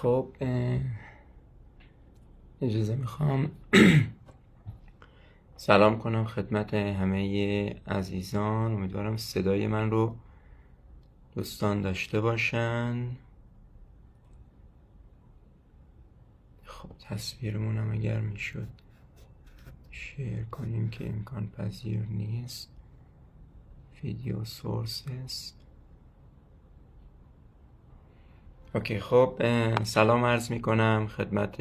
خب اجازه میخوام سلام کنم خدمت همه عزیزان. امیدوارم صدای من رو دوستان داشته باشن. خب تصویرمون هم اگر میشد شیر کنیم که امکان پذیر نیست. ویدیو سورسز. اوکی، خب سلام عرض میکنم خدمت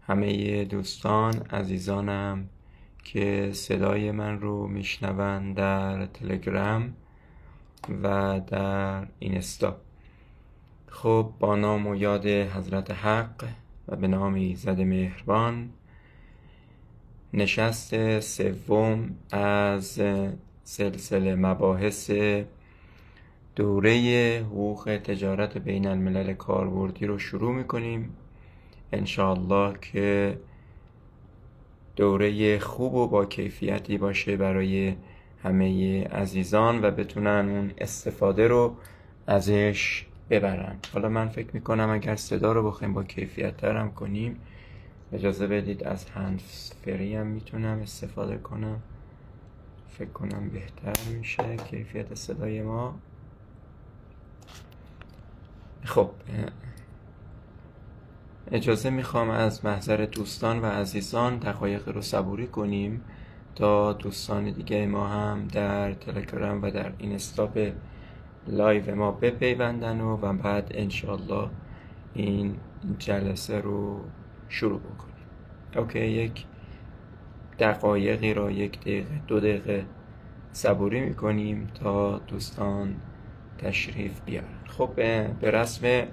همه دوستان عزیزانم که صدای من رو میشنون در تلگرام و در اینستا. خب با نام و یاد حضرت حق و به نام ایزد مهربان، نشست سوم از سلسله مباحث دوره حقوق تجارت بین الملل کاربردی رو شروع میکنیم. انشاءالله که دوره خوب و با کیفیتی باشه برای همه عزیزان و بتونن اون استفاده رو ازش ببرن. حالا من فکر میکنم اگر صدا رو بخوایم با کیفیت ترم کنیم، اجازه بدید از هندز فری هم میتونم استفاده کنم. فکر کنم بهتر میشه کیفیت صدای ما. خب اجازه میخوام از محضر دوستان و عزیزان دقایق رو صبوری کنیم تا دوستان دیگه ما هم در تلگرام و در اینستا به لایو ما بپیوندن و بعد انشالله این جلسه رو شروع بکنیم. اوکی، یک دقایقی را 1 دقیقه 2 دقیقه صبوری میکنیم تا دوستان تشریف بیارن. خب به رسم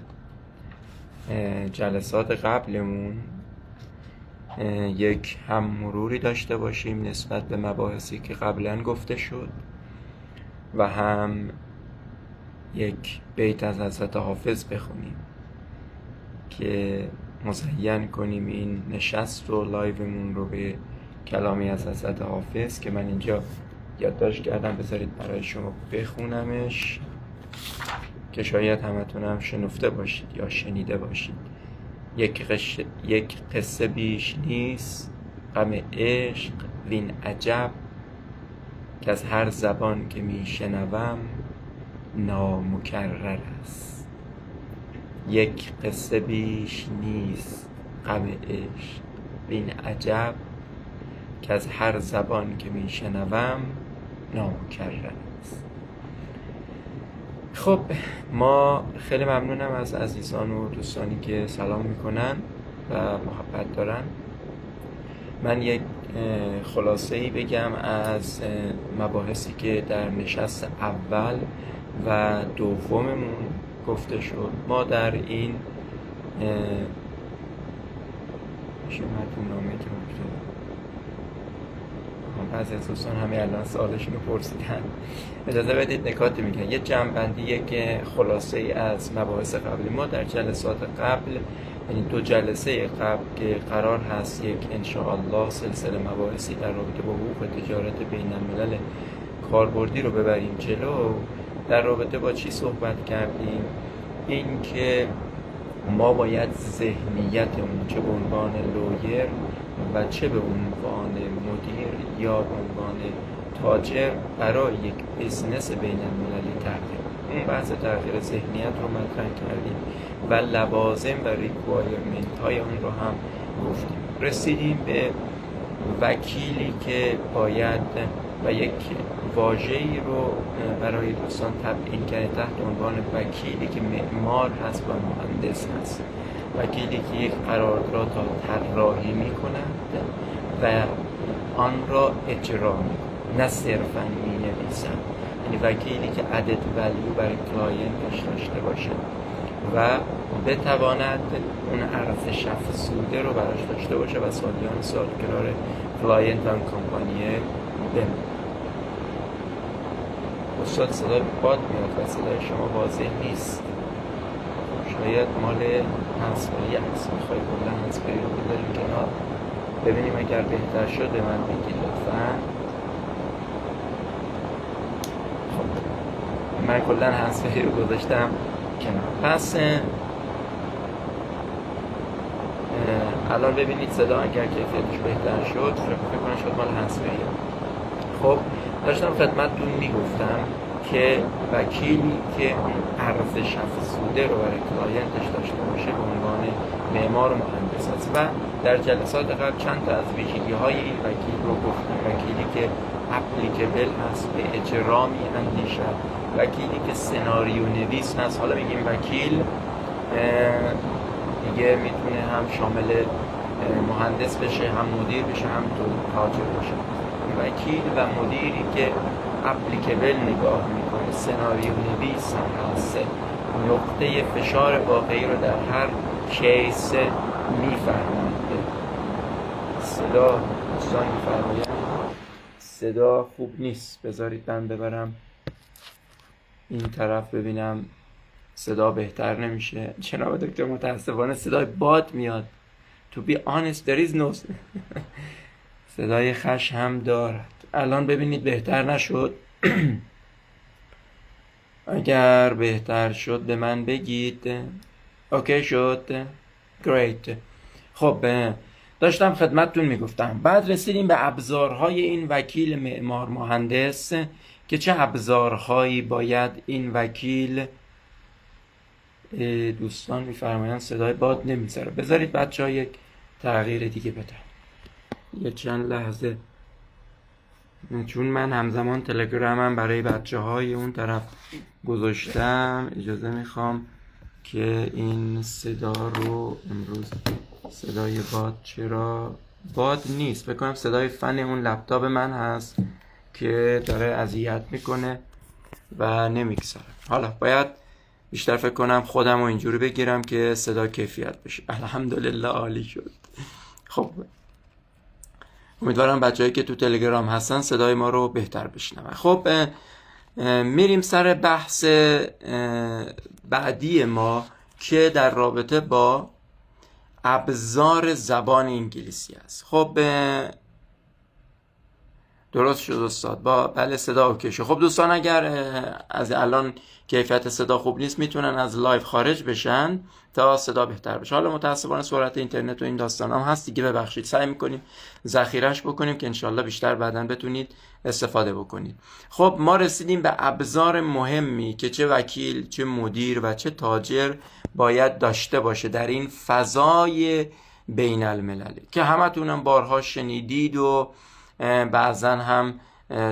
جلسات قبلمون یک هم مروری داشته باشیم نسبت به مباحثی که قبلا گفته شد و هم یک بیت از حضرت حافظ بخونیم که مزین کنیم این نشست و لایومون رو به کلامی از حضرت حافظ که من اینجا یادداشت کردم. بذارید برای شما بخونمش که شاید همتون هم شنفته باشید یا شنیده باشید. یک قصه بیش نیست غم عشق وین عجب، که از هر زبان که می شنوم نامکرر است. یک قصه بیش نیست غم عشق وین عجب، که از هر زبان که می شنوم نامکرر است. خب ما خیلی ممنونم از عزیزان و دوستانی که سلام میکنن و محبت دارن. من یک خلاصه‌ای بگم از مباحثی که در نشست اول و دوممون گفته شد. ما در این نامه که بعضی از دوستان همه الان سوالشون رو پرسیدن، اجازه بدید نکاتی میگن. یه جمع‌بندی، یک خلاصه ای از مباحث قبلی. ما در جلسات قبل، یعنی 2 جلسه قبل که قرار هست یک انشاءالله سلسله مباحثی در رابطه با حقوق تجارت بین الملل کاربردی رو ببریم جلو، در رابطه با چی صحبت کردیم؟ این که ما باید ذهنیتمون چه به عنوان لویر و چه به عنوان مدیر یا به عنوان تاجر برای یک بیزنس بین المللی تغییر. اون بحث تغییر ذهنیت رو مطرح کردیم و لوازم و ریکوایرمنت های اون رو هم گفتیم. رسیدیم به وکیلی که باید و یک واژه‌ای رو برای دوستان تبیین کرده تحت عنوان وکیلی که معمار هست و مهندس هست. وکیلی که یک قرارداد را طراحی می‌کند و آن را اجرا می‌کند، نه صرفاً می‌نویسد. یعنی وکیلی که عدد ولیو برای کلاینتش داشته باشد و بتواند اون ارزش افزوده رو براش داشته باشه و سالیان سال کنار کلاینت و کمپانیه بمونه. استاد صدای باد میاد و صدای شما واضح نیست. شاید مال هنسفری هست. میخوای کلا هنسفری رو بذاریم کنار ببینیم اگر بهتر شده من بگید لطفا. خب من کلا هنسفری رو گذاشتم کنار. پس الان ببینید صدا اگر کیفیتش بهتر شد، فکر کنم شد مال هنسفریه. خب داشتم خدمتتون میگفتم که وکیلی که ارزش افزوده رو برای کلاینتش داشته باشه به عنوان معمار و مهندس است. و در جلسات قبل چند تا از ویژگی‌های این وکیل رو گفتم. وکیلی که اپلیکبل هست، به اجرا می‌اندیشد، وکیلی که سناریو نویس هست. حالا میگیم وکیل دیگه میتونه هم شامل مهندس بشه، هم مدیر بشه، هم تاجر بشه. وکیل و مدیری که اپلیکبل نگاه میکنه، سناریو نویس هم هست، نقطه فشار واقعی رو در هر کیس میفهمه. صدا دوستان میفرمایند صدا خوب نیست، بذارید من ببرم این طرف ببینم صدا بهتر نمیشه. جناب دکتر متاسفانه صدای باد میاد. To be honest there is no صدای خش هم دارد. الان ببینید بهتر نشد؟ اگر بهتر شد به من بگید. اوکی شد؟ Great. خب داشتم خدمتتون میگفتم بعد رسیدیم به ابزارهای این وکیل معمار مهندس که چه ابزارهایی باید این وکیل دوستان میفرمایند صدای باد نمیذاره. بذارید بچه ها یک تغییر دیگه بدم یه چند لحظه، چون من همزمان تلگرامم برای بچه های اون طرف گذاشتم. اجازه میخوام که این صدا رو امروز صدای باد، چرا باد نیست؟ فکر کنم صدای فن اون لپتاپ من هست که داره اذیت میکنه و نمیگذاره. حالا باید بیشتر فکر کنم خودم رو اینجوری بگیرم که صدا کیفیت بشه. الحمدلله عالی شد. خب امیدوارم بچه‌هایی که تو تلگرام هستن صدای ما رو بهتر بشنون. خب میریم سر بحث بعدی ما که در رابطه با ابزار زبان انگلیسی است. خب درست شد استاد؟ بله صدا اوکی شد. خب دوستان اگر از الان کیفیت صدا خوب نیست میتونن از لایو خارج بشن تا صدا بهتر بشه. حالا متاسفانه سرعت اینترنت و این داستان هم هست دیگه، ببخشید. سعی میکنیم ذخیره‌اش بکنیم که انشالله بیشتر بعداً بتونید استفاده بکنید. خب ما رسیدیم به ابزار مهمی که چه وکیل، چه مدیر و چه تاجر باید داشته باشه در این فضای بین المللی که همتونم بارها شنیدید و بعضا هم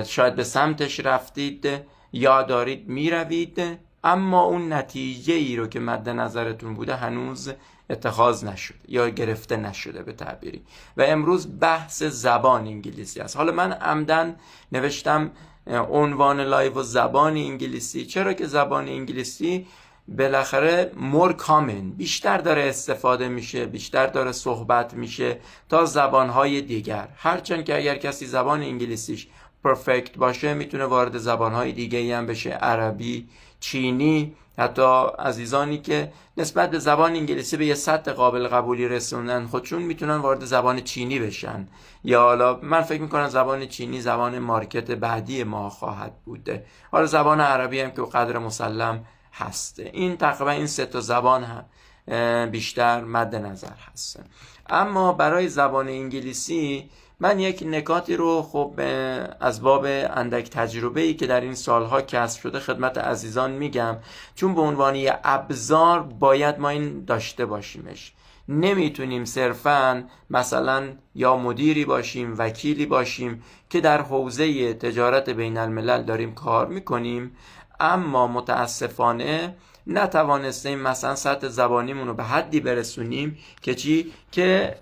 شاید به سمتش رفتید یا دارید میروید، اما اون نتیجه ای رو که مد نظرتون بوده هنوز اتخاذ نشده یا گرفته نشده به تعبیری. و امروز بحث زبان انگلیسی است. حالا من عمدن نوشتم عنوان لایو و زبان انگلیسی، چرا که زبان انگلیسی بالاخره more common، بیشتر داره استفاده میشه، بیشتر داره صحبت میشه تا زبانهای دیگر. هرچند که اگر کسی زبان انگلیسیش پرفکت باشه میتونه وارد زبانهای دیگه هم بشه، عربی، چینی. حتی عزیزانی که نسبت به زبان انگلیسی به یه سطح قابل قبولی رسوندن خودشون میتونن وارد زبان چینی بشن. یا حالا من فکر میکنم زبان چینی زبان مارکت بعدی ما خواهد بوده. حالا زبان عربی هم که قدر مسلم هست. این تقریبا این سه تا زبان هم بیشتر مد نظر هست. اما برای زبان انگلیسی من یک نکاتی رو خب از باب اندک تجربه‌ای که در این سالها کسب شده خدمت عزیزان میگم، چون به عنوان یه ابزار باید ما این داشته باشیمش. نمیتونیم صرفاً مثلا یا مدیری باشیم، وکیلی باشیم که در حوزه تجارت بین الملل داریم کار میکنیم اما متاسفانه نتوانستیم مثلا سطح زبانیمون رو به حدی برسونیم که چی؟ که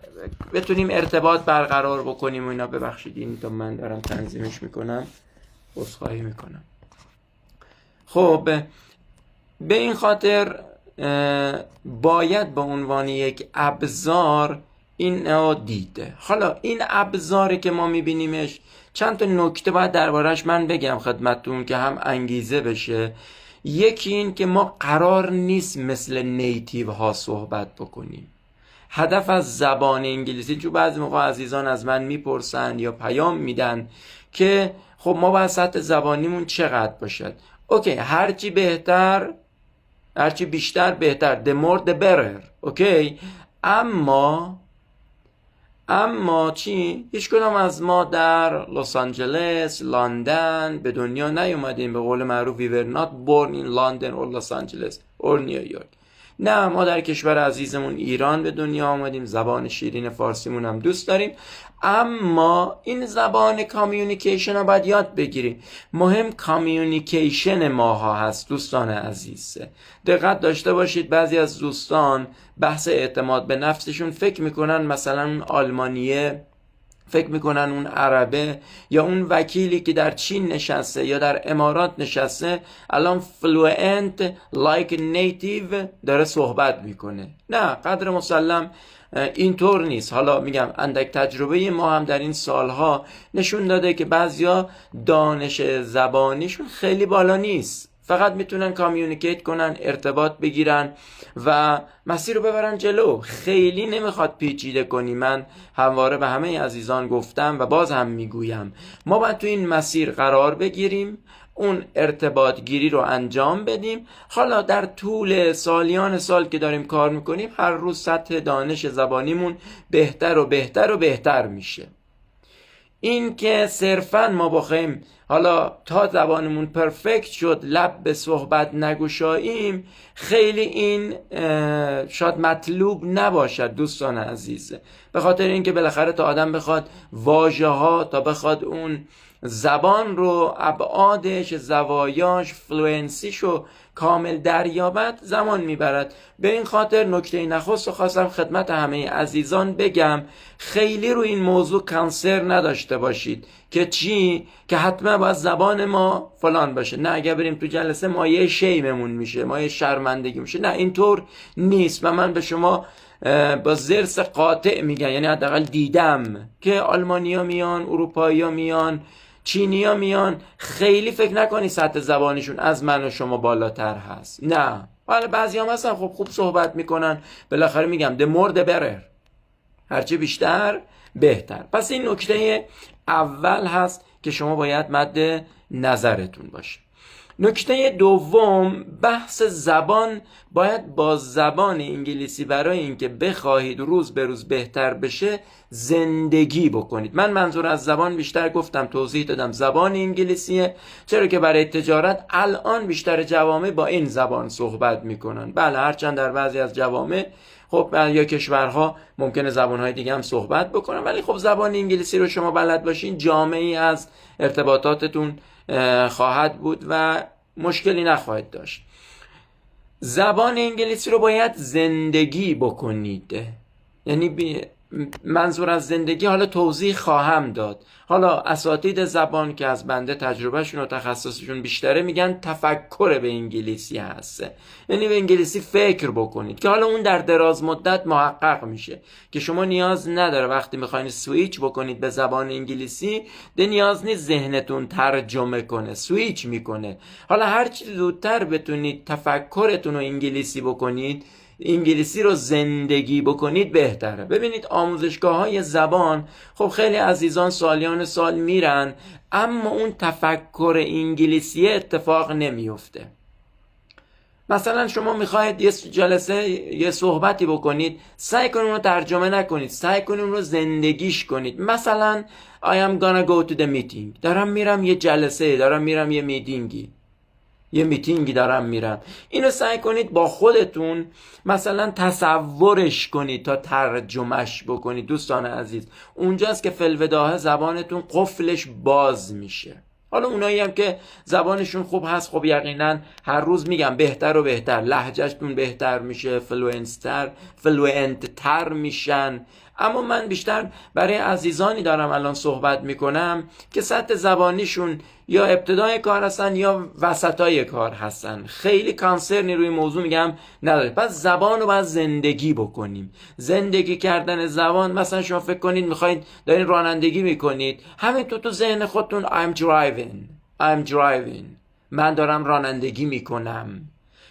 بتونیم ارتباط برقرار بکنیم و اینا. ببخشید این تو من دارم تنظیمش میکنم، عذرخواهی میکنم. خب به این خاطر باید به عنوان یک ابزار این رو دیده. حالا این ابزاری که ما میبینیمش چند تا نکته باید دربارش من بگم خدمتتون که هم انگیزه بشه. یکی این که ما قرار نیست مثل نیتیو ها صحبت بکنیم. هدف از زبان انگلیسی، چون بعضی موقع عزیزان از من میپرسن یا پیام میدن که خب ما باید سطح زبانیمون چقدر باشد. اوکی، هرچی بهتر، هرچی بیشتر بهتر، the more the better. اوکی، اما اما چی؟ هیچ کدام از ما در لس آنجلس، لندن به دنیا نیومدیم. به قول معروف we were not born in London or Los Angeles or New York. نه، ما در کشور عزیزمون ایران به دنیا آمدیم، زبان شیرین فارسیمون هم دوست داریم، اما این زبان کامیونیکیشن رو باید یاد بگیریم. مهم کامیونیکیشن ماها هست دوستان عزیز. دقت داشته باشید بعضی از دوستان بحث اعتماد به نفسشون فکر میکنن مثلا اون آلمانیه، فکر میکنن اون عربه یا اون وکیلی که در چین نشسته یا در امارات نشسته الان فلوئنت لایک نیتیو داره صحبت میکنه. نه، قدر مسلم اینطور نیست. حالا میگم اندک تجربه ما هم در این سالها نشون داده که بعضیا دانش زبانیشون خیلی بالا نیست، فقط میتونن کامیونیکیت کنن، ارتباط بگیرن و مسیر رو ببرن جلو. خیلی نمیخواد پیچیده کنی. من همواره به همه عزیزان گفتم و باز هم میگویم ما باید تو این مسیر قرار بگیریم، اون ارتباط گیری رو انجام بدیم. حالا در طول سالیان سال که داریم کار میکنیم هر روز سطح دانش زبانیمون بهتر و بهتر و بهتر میشه. این که صرفا ما بخوایم حالا تا زبانمون پرفکت شد لب به صحبت نگشاییم، خیلی این شاید مطلوب نباشد دوستان عزیز. به خاطر اینکه بالاخره تا آدم بخواد واژه ها، تا بخواد اون زبان رو ابعادش، زوایاش، فلوئنسیشو کامل دریابد زمان میبرد. به این خاطر نکته نخست رو خواستم خدمت همه عزیزان بگم، خیلی رو این موضوع کانسر نداشته باشید که چی؟ که حتما باید زبان ما فلان باشه. نه، اگر بریم تو جلسه مایه شیممون میشه، مایه شرمندگی میشه. نه، اینطور نیست. و من به شما با ضرس قاطع میگم، یعنی حداقل دیدم که آلمانیا میان، اروپایی‌ها میان، چینی‌ها میان، خیلی فکر نکنی سطح زبانشون از من و شما بالاتر هست. نه، حالا بعضی هم هستن خب خوب صحبت میکنن، بالاخره میگم the more the better، هرچی بیشتر بهتر. پس این نکته اول هست که شما باید مد نظرتون باشه. نکته دوم، بحث زبان باید با زبان انگلیسی برای اینکه بخواهید روز به روز بهتر بشه زندگی بکنید. من منظور از زبان بیشتر گفتم، توضیح دادم زبان انگلیسیه، چرا که برای تجارت الان بیشتر جوامع با این زبان صحبت میکنن. بله، هرچند در بعضی از جوامع خب یا کشورها ممکنه زبانهای دیگه هم صحبت بکنن، ولی خب زبان انگلیسی رو شما بلد باشین جامعی از ارتباطاتتون خواهد بود و مشکلی نخواهد داشت. زبان انگلیسی رو باید زندگی بکنید. یعنی منظور از زندگی حالا توضیح خواهم داد. حالا اساتید زبان که از بنده تجربهشون و تخصصشون بیشتره میگن تفکر به انگلیسی هست، یعنی به انگلیسی فکر بکنید که حالا اون در دراز مدت محقق میشه که شما نیاز نداره وقتی میخواین سویچ بکنید به زبان انگلیسی ده نیاز نیست ذهنتون ترجمه کنه، سویچ میکنه. حالا هرچی زودتر بتونید تفکرتون رو انگلیسی بکنید، انگلیسی رو زندگی بکنید بهتره. ببینید آموزشگاه‌های زبان خب خیلی عزیزان سالیان سال میرن اما اون تفکر انگلیسی اتفاق نمیفته. مثلا شما میخواید یه جلسه یه صحبتی بکنید، سعی کنید رو ترجمه نکنید، سعی کنید رو زندگیش کنید. مثلا I am gonna go to the meeting، دارم میرم یه جلسه، دارم میرم یه میتینگی دارم میرم. اینو سعی کنید با خودتون مثلا تصورش کنید تا ترجمهش بکنید. دوستان عزیز، اونجاست که فی‌البداهه زبانتون قفلش باز میشه. حالا اونایی هم که زبانشون خوب هست خب یقینا هر روز میگم بهتر و بهتر، لهجهشون بهتر میشه، فلوئنت تر میشن. اما من بیشتر برای عزیزانی دارم الان صحبت میکنم که سطح زبانیشون یا ابتدای کار هستن یا وسطای کار هستن، خیلی کانسرنی روی موضوع میگم نداره. پس زبان رو باید زندگی بکنیم. زندگی کردن زبان، مثلا شما فکر کنید میخواید دارین رانندگی میکنید، همین تو ذهن خودتون I'm driving، من دارم رانندگی میکنم،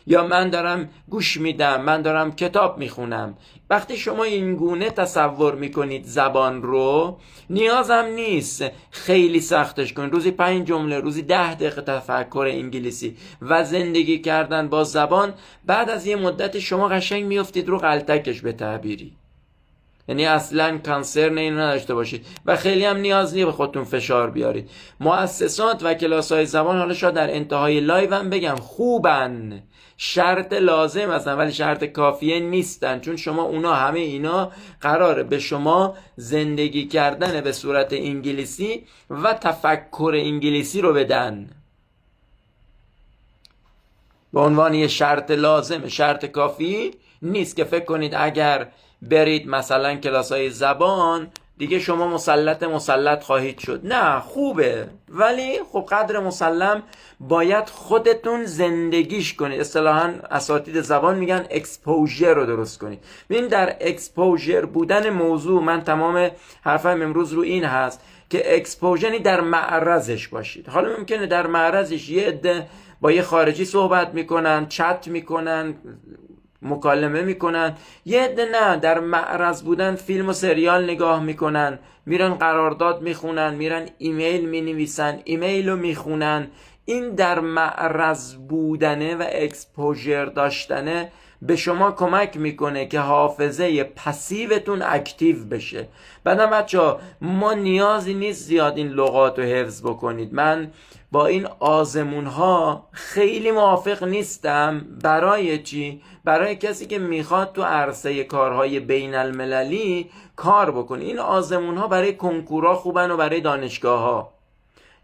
یا من دارم گوش میدم، من دارم کتاب میخونم. وقتی شما این گونه تصور میکنید زبان رو، نیازم نیست خیلی سختش کنید. روزی 5 جمله، روزی 10 دقیقه تفکر انگلیسی و زندگی کردن با زبان، بعد از یه مدت شما قشنگ میافتید رو غلطکش به تعبیری. یعنی اصلا کانسرن اینو نداشته باشید و خیلی هم نیاز نیست به خودتون فشار بیارید. مؤسسات و کلاس‌های زبان حالا شاید در انتهای لایو هم بگم خوبن، شرط لازم هستن ولی شرط کافیه نیستن، چون شما اونا همه اینا قراره به شما زندگی کردن به صورت انگلیسی و تفکر انگلیسی رو بدن به عنوان یه شرط لازم. شرط کافی نیست که فکر کنید اگر برید مثلا کلاس‌های زبان دیگه شما مسلط خواهید شد. نه، خوبه ولی خب قدر مسلم باید خودتون زندگیش کنید. اصطلاحاً اساتید زبان میگن اکسپوژر رو درست کنید. ببین در اکسپوژر بودن موضوع، من تمام حرفم امروز رو این هست که اکسپوژر در معرضش باشید. حالا ممکنه در معرضش یه عده با یه خارجی صحبت میکنن، چت میکنن، مکالمه میکنن، یه عده نه، در معرض بودن فیلم و سریال نگاه میکنن، میرن قرارداد میخونن، میرن ایمیل مینویسن، ایمیل رو میخونن. این در معرض بودنه و اکسپوژر داشتنه به شما کمک میکنه که حافظه پسیوتون اکتیو بشه. بعدم بچه‌ها ما نیازی نیست زیاد این لغات رو حفظ بکنید. من با این آزمون ها خیلی موافق نیستم. برای چی؟ برای کسی که میخواد تو عرصه کارهای بین المللی کار بکنه. این آزمون ها برای کنکورا خوبن و برای دانشگاه ها،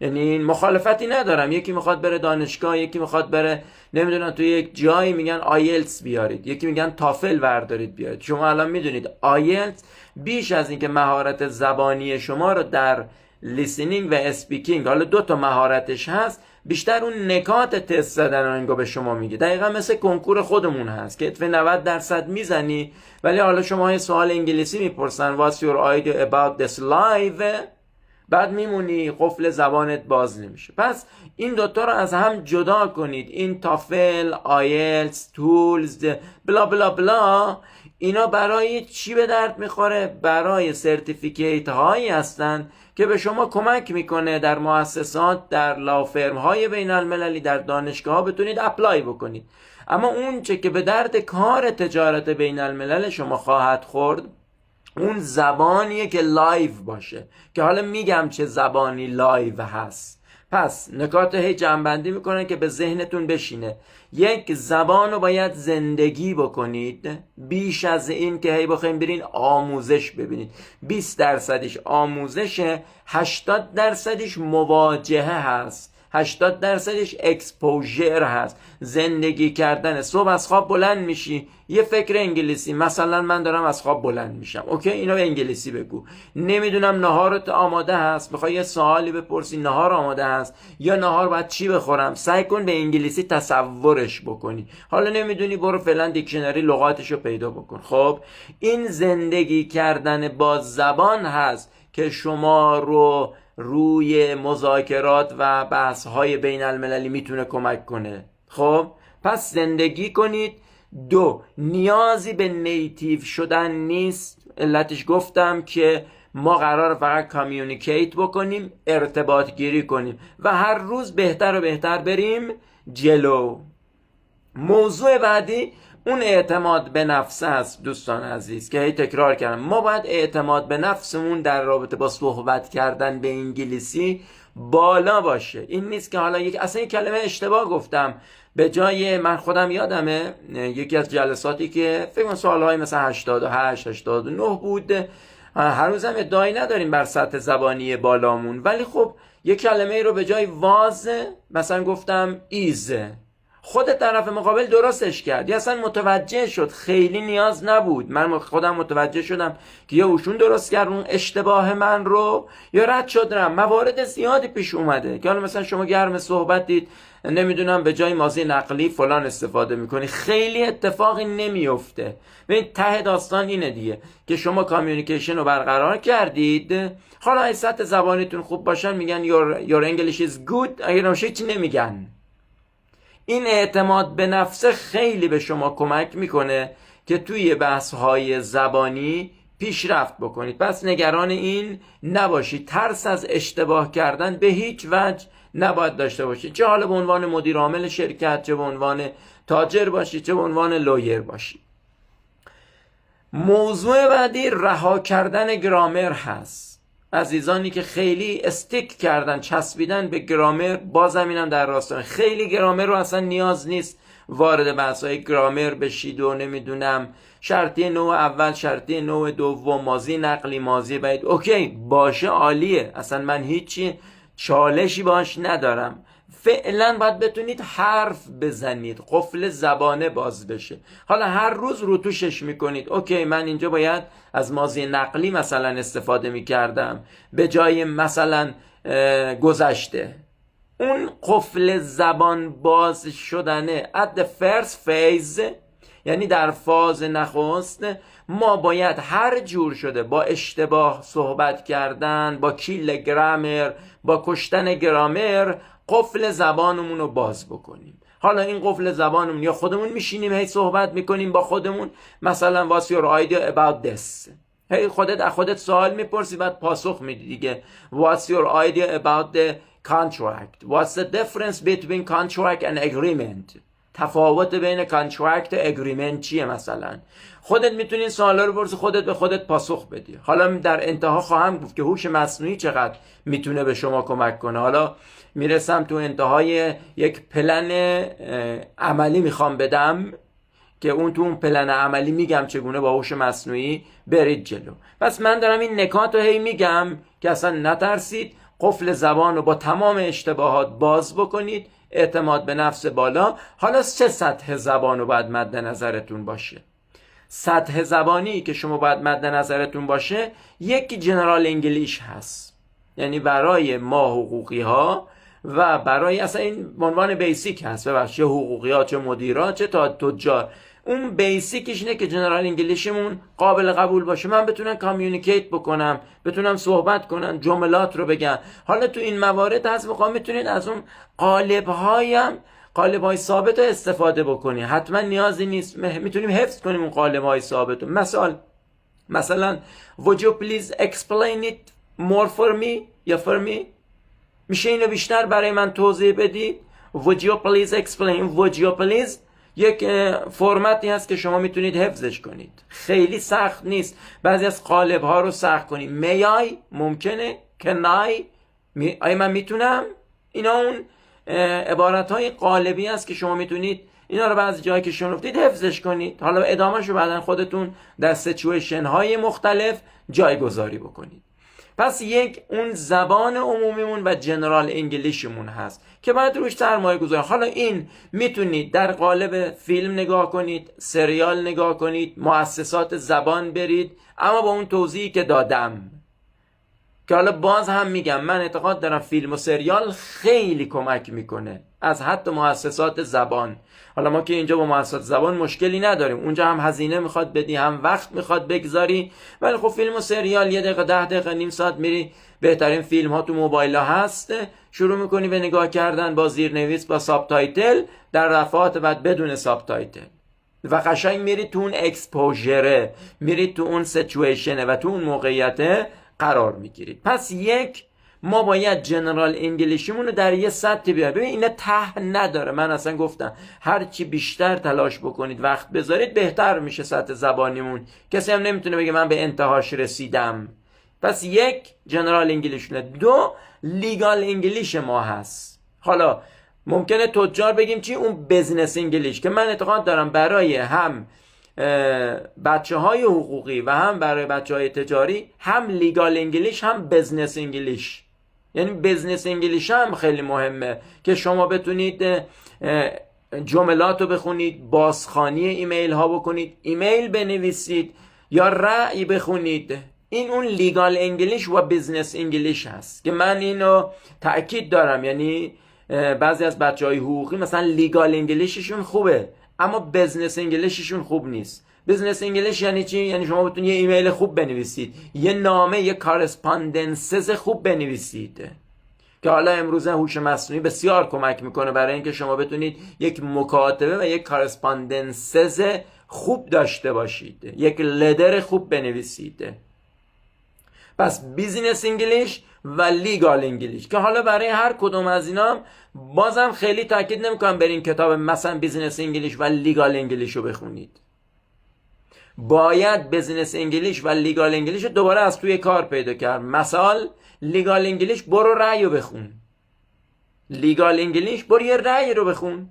یعنی مخالفتی ندارم. یکی میخواد بره دانشگاه، یکی میخواد بره نمیدونم تو یک جایی میگن آیلتس بیارید، یکی میگن تافل بردارید بیارید. شما الان میدونید آیلتس بیش از اینکه مهارت زبانی شما رو در لیسنینگ و اسپیکینگ، حالا 2 مهارتش هست، بیشتر اون نکات تست زدن انگار به شما میگه. دقیقا مثل کنکور خودمون هست که 90% میزنی ولی حالا شما یه سوال انگلیسی میپرسن What's your idea about this live، بعد میمونی قفل زبانت باز نمیشه. پس این 2 رو از هم جدا کنید. این تافل، آیلتس، تولز، بلا بلا بلا، اینا برای چی به درد میخوره؟ برای سرتیفیکیت هایی هستن که به شما کمک میکنه در مؤسسات، در لافرم های بین المللی، در دانشگاه ها بتونید اپلای بکنید. اما اون چه که به درد کار تجارت بین الملل شما خواهد خورد اون زبانیه که لایو باشه، که حالا میگم چه زبانی لایو هست. پس نکات هی جمع‌بندی میکنن که به ذهنتون بشینه. یک زبان رو باید زندگی بکنید بیش از این که هی بخوایم برین آموزش ببینید. 20% آموزشه، 80% مواجهه هست، 80% اکسپوژر هست، زندگی کردن. صبح از خواب بلند میشی یه فکر انگلیسی، مثلا من دارم از خواب بلند میشم، اوکی اینو به انگلیسی بگو. نمیدونم نهارت آماده هست، میخوای یه سوالی بپرسی نهار آماده هست یا نهار باید چی بخورم، سعی کن به انگلیسی تصورش بکنی. حالا نمیدونی برو فعلا دیکشنری لغاتشو پیدا بکن. خب این زندگی کردن با زبان هست که شما رو روی مذاکرات و بحث‌های بین المللی میتونه کمک کنه. خب پس زندگی کنید. 2 نیازی به نیتیو شدن نیست. علتش گفتم که ما قرار فقط کامیونیکیت بکنیم، ارتباط گیری کنیم و هر روز بهتر و بهتر بریم جلو. موضوع بعدی اون اعتماد به نفس هست دوستان عزیز که هی تکرار کردم. ما باید اعتماد به نفسمون در رابطه با صحبت کردن به انگلیسی بالا باشه. این نیست که حالا اصلا یک کلمه اشتباه گفتم، به جای من خودم یادمه یکی از جلساتی که فکر کنم سوالهای مثلا 88 89 بود، هر روزم ادعایی نداریم بر سطح زبانی بالامون، ولی خب یک کلمه رو به جای واز مثلا گفتم ایز، خود طرف مقابل درستش کرد یا اصلا متوجه شد، خیلی نیاز نبود. من خودم متوجه شدم که یا اوشون درست کرد اون اشتباه من رو یا رد شد رم. موارد زیادی پیش اومده که حالا مثلا شما گرم صحبت دید نمیدونم به جای ماضی نقلی فلان استفاده میکنی، خیلی اتفاقی نمیفته. ببین ته داستان اینه دیگه که شما کامیونیکیشن رو برقرار کردید، حالا اگه سطح زبانیتون خوب باشن میگن your English is good، اگه نمیشه چی نمیگن. این اعتماد به نفس خیلی به شما کمک میکنه که توی بحث‌های زبانی پیشرفت بکنید. پس نگران این نباشید. ترس از اشتباه کردن به هیچ وجه نباید داشته باشید، چه حالا به عنوان مدیر عامل شرکت، چه به عنوان تاجر باشید، چه به عنوان لویر باشید. موضوع بعدی رها کردن گرامر هست. عزیزانی که خیلی استیک کردن، چسبیدن به گرامر، بازم اینم در راستان خیلی گرامر رو اصلا نیاز نیست وارد بحث‌های گرامر بشید و نمیدونم شرطی نوع اول، شرطی نوع دوم، ماضی نقلی، ماضی بعید، اوکی باشه، عالیه، اصلا من هیچی چالشی باش ندارم. فعلا باید بتونید حرف بزنید، قفل زبانه باز بشه. حالا هر روز روتوشش میکنید، اوکی من اینجا باید از ماضی نقلی مثلا استفاده میکردم به جای مثلا گذشته. اون قفل زبان باز شدنه at the first phase، یعنی در فاز نخست ما باید هر جور شده با اشتباه صحبت کردن، با کیل گرامر، با کشتن گرامر قفل زبانمون رو باز بکنیم. حالا این قفل زبانمون یا خودمون میشینیم هی صحبت میکنیم با خودمون، مثلا what's your idea about this، هی خودت سوال میپرسی بعد پاسخ میدی دیگه. what's your idea about the contract، what's the difference between contract and agreement، تفاوت بین کانترکت و اگریمنت چیه مثلا. خودت میتونی سوالا رو بپرسی، خودت به خودت پاسخ بدی. حالا در انتها خواهم گفت که هوش مصنوعی چقدر میتونه به شما کمک کنه. حالا میرسم تو انتهای یک پلن عملی میخوام بدم که تو اون پلن عملی میگم چگونه با هوش مصنوعی برید جلو. پس من دارم این نکات رو هی میگم که اصلا نترسید، قفل زبان رو با تمام اشتباهات باز بکنید، اعتماد به نفس بالا. حالا 3 سطح زبان رو باید مد نظرتون باشه. سطح زبانی که شما باید مد نظرتون باشه، یکی جنرال انگلیش هست، یعنی برای ما حقوقی ها و برای اصلا این عنوان بیسیک هست، ببخشید چه حقوقی ها چه مدیرا چه تا تجار. اون بیسیکش اینه که جنرال انگلیشمون قابل قبول باشه، من بتونم کامیونیکیت بکنم، بتونم صحبت کنم، جملات رو بگم. حالا تو این موارد از موقع میتونید از اون قالب‌های ثابت رو استفاده بکنی، حتما نیازی نیست، میتونیم حفظ کنیم اون قالب‌های ثابت رو. مثلا would you please explain it more for me یا for me، میشه اینو بیشتر برای من توضیح بدی. would you please explain، would you please یک فرمتی هست که شما میتونید حفظش کنید، خیلی سخت نیست. بعضی از قالب ها رو سخت کنید. may I ممکنه، can I آیا من میتونم، اینا اون عبارت های قالبی هست که شما میتونید اینا رو بعضی جایی که شنفتید حفظش کنید. حالا ادامهش رو بعدن خودتون در سیچویشن های مختلف جایگذاری بکنید. پس یک اون زبان عمومیمون و جنرال انگلیشمون هست که باید روش سرمایه گذاری. حالا این میتونید در قالب فیلم نگاه کنید، سریال نگاه کنید، مؤسسات زبان برید، اما با اون توضیحی که دادم که حالا باز هم میگم من اعتقاد دارم فیلم و سریال خیلی کمک میکنه از حتی مؤسسات زبان. حالا ما که اینجا با مؤسسات زبان مشکلی نداریم، اونجا هم هزینه میخواد بدی هم وقت میخواد بگذاری، ولی خب فیلم و سریال 1 دقیقه 10 دقیقه نیم ساعت میری، بهترین فیلم ها تو موبایل ها هست، شروع میکنی به نگاه کردن با زیرنویس با ساب تایتل، در دفعات بعد بدون ساب تایتل و قشنگ میری تو اون اکسپوژره، میری تو اون سیچویشنه و تو اون موقعیت قرار میگیرید. پس ما باید جنرال انگلیشیمون رو در یه سطح بیاریم. ببین اینا ته نداره، من اصلا گفتم هر چی بیشتر تلاش بکنید وقت بذارید بهتر میشه سطح زبانیمون. کسی هم نمیتونه بگه من به انتهاش رسیدم. پس 1 جنرال انگلیشونه، 2 لیگال انگلیش ما هست. حالا ممکنه تجار بگیم چی، اون بزنس انگلیش که من اعتقاد دارم برای هم بچه های حقوقی و هم برای بچه های تجاری هم لیگال انگلیش هم بزنس انگلیش، یعنی بزنس انگلیش هم خیلی مهمه که شما بتونید جملات رو بخونید، بازخوانی ایمیل ها بکنید، ایمیل بنویسید یا رأی بخونید. این اون لیگال انگلیش و بزنس انگلیش هست که من اینو تأکید دارم. یعنی بعضی از بچهای حقوقی مثلا لیگال انگلیششون خوبه اما بزنس انگلیششون خوب نیست. بزنس انگلیش یعنی چی؟ یعنی شما بتونید یه ایمیل خوب بنویسید، یه نامه، یه کارسپاندنسز خوب بنویسید که حالا امروزه هوش مصنوعی بسیار کمک میکنه برای اینکه شما بتونید یک مکاتبه و یک کارسپاندنسز خوب داشته باشید، یک لدر خوب بنویسید. پس بیزینس انگلیش و لیگال انگلیش که حالا برای هر کدوم از اینا بازم خیلی تاکید نمیکنم برین کتاب مثلا بیزینس انگلیش و لیگال انگلیش رو بخونید. باید بزنس انگلیش و لیگال انگلیش دوباره از توی کار پیدا کرد. مثال لیگال انگلیش برو رأی رو بخون، لیگال انگلیش برو یه رأی رو بخون،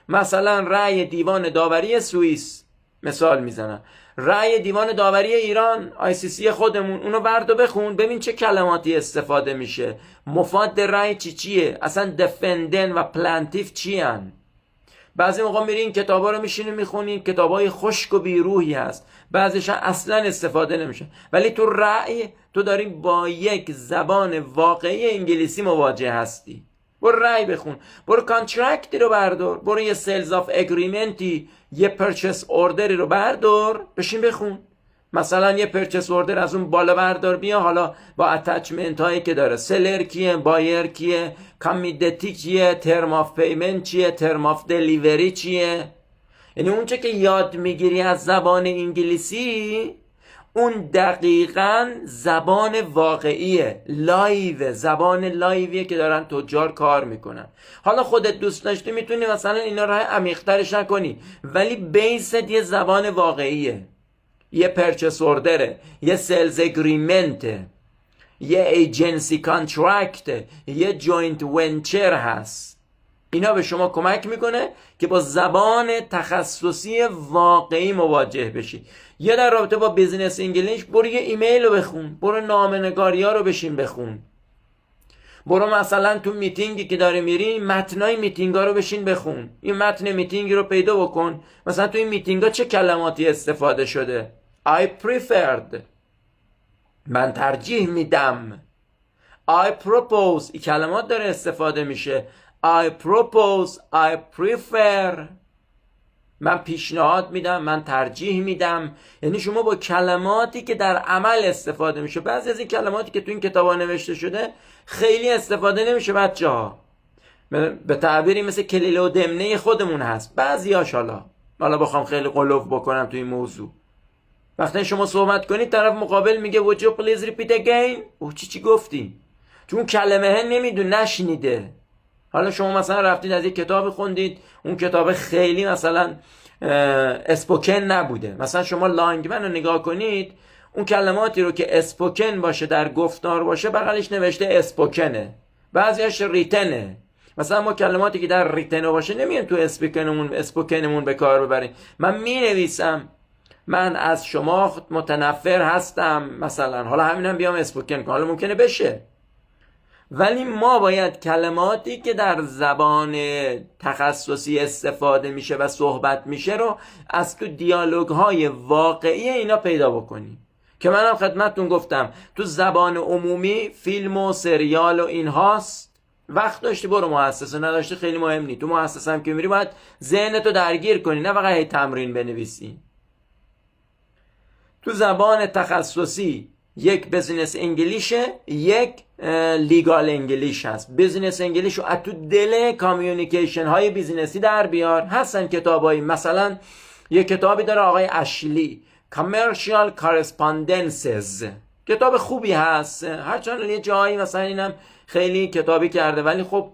مثلا رأی دیوان داوری سوئیس مثال میزنم، رأی دیوان داوری ایران ICC خودمون، اونو برد و بخون ببین چه کلماتی استفاده میشه، مفاد رأی چیه، اصلا دفندن و پلانتیف چی هن. بعضی موقع میری این کتابا رو میشینی میخونی، کتابای خشک و بیروحی هست، بعضیش اصلا استفاده نمیشه، ولی تو رأی تو داری با یک زبان واقعی انگلیسی مواجه هستی. برو رأی بخون، برو کانترکتی رو بردار، برو یه سیلز آف اگریمنتی، یه پرچس اوردری رو بردار بشین بخون. مثلا یه پرچس اوردر از اون بالا بردار بیا، حالا با اتچمنت هایی که داره، سلر کیه، بایر کیه، کامیدتی کیه، ترم آف پیمنت چیه، ترم آف دلیوری چیه. یعنی اون چه که یاد میگیری از زبان انگلیسی اون دقیقاً زبان واقعیه، لایو، زبان لایویه که دارن تجار کار میکنن. حالا خودت دوست داشتی میتونی مثلا اینا راه عمیق‌ترش نکنی، ولی بیست یه زبان واقعیه، یه پرچس اوردره، یه سیلز اگریمنته، یه ایجنسی کانترکت، یه جوینت ونچر هست. اینا به شما کمک میکنه که با زبان تخصصی واقعی مواجه بشی. یا در رابطه با بیزینس انگلیش برو یه ایمیل رو بخون، برو نامه‌نگاری ها رو بشین بخون، برو مثلا تو میتینگی که داری میری متنای میتینگ ها رو بشین بخون، این متن میتینگی رو پیدا بکن، مثلا تو این میتینگ ها چه کلماتی استفاده شده. I preferred، من ترجیح میدم. I propose، این کلمات داره استفاده میشه. I propose، I prefer، من پیشنهاد میدم، من ترجیح میدم. یعنی شما با کلماتی که در عمل استفاده میشه، بعضی از این کلماتی که تو این کتابا نوشته شده خیلی استفاده نمیشه بچه ها، به تعبیری مثل کلیله و دمنه خودمون هست بعضیاش. حالا بخوام خیلی قلوف بکنم تو این موضوع، وقتی شما صحبت کنید طرف مقابل میگه would you please repeat again، او چی گفتی؟ چون کلمه نمیدون، نشنیده. حالا شما مثلا رفتید از یک کتاب خوندید، اون کتاب خیلی مثلا اسپوکن نبوده، مثلا شما لانگمن رو نگاه کنید، اون کلماتی رو که اسپوکن باشه در گفتار باشه بغلش نوشته اسپوکنه، بعضیش ریتنه. مثلا ما کلماتی که در ریتن باشه نمیان تو اسپوکنمون به کار ببریم. من می نویسم من از شما متنفر هستم مثلا، حالا همینم بیام اسپوکن کنم، حالا ممکنه بشه، ولی ما باید کلماتی که در زبان تخصصی استفاده میشه و صحبت میشه رو از تو دیالوگ های واقعی اینا پیدا بکنیم. که منم خدمتتون گفتم تو زبان عمومی فیلم و سریال و اینهاست، وقت داشتی برو مؤسسه، نداشتی خیلی مهم نی. تو مؤسسه هم که میری باید ذهنتو درگیر کنی، نه فقط هی تمرین بنویسی. تو زبان تخصصی یک بزنس انگلیشه، یک لیگال انگلیش هست. بزنس انگلیش رو از تو دل کامیونیکیشن های بیزنسی در بیار. هستن کتابایی، مثلا یک کتابی داره آقای اشلی، Commercial Correspondences، کتاب خوبی هست، هرچند یه جایی مثلا اینم خیلی کتابی کرده، ولی خب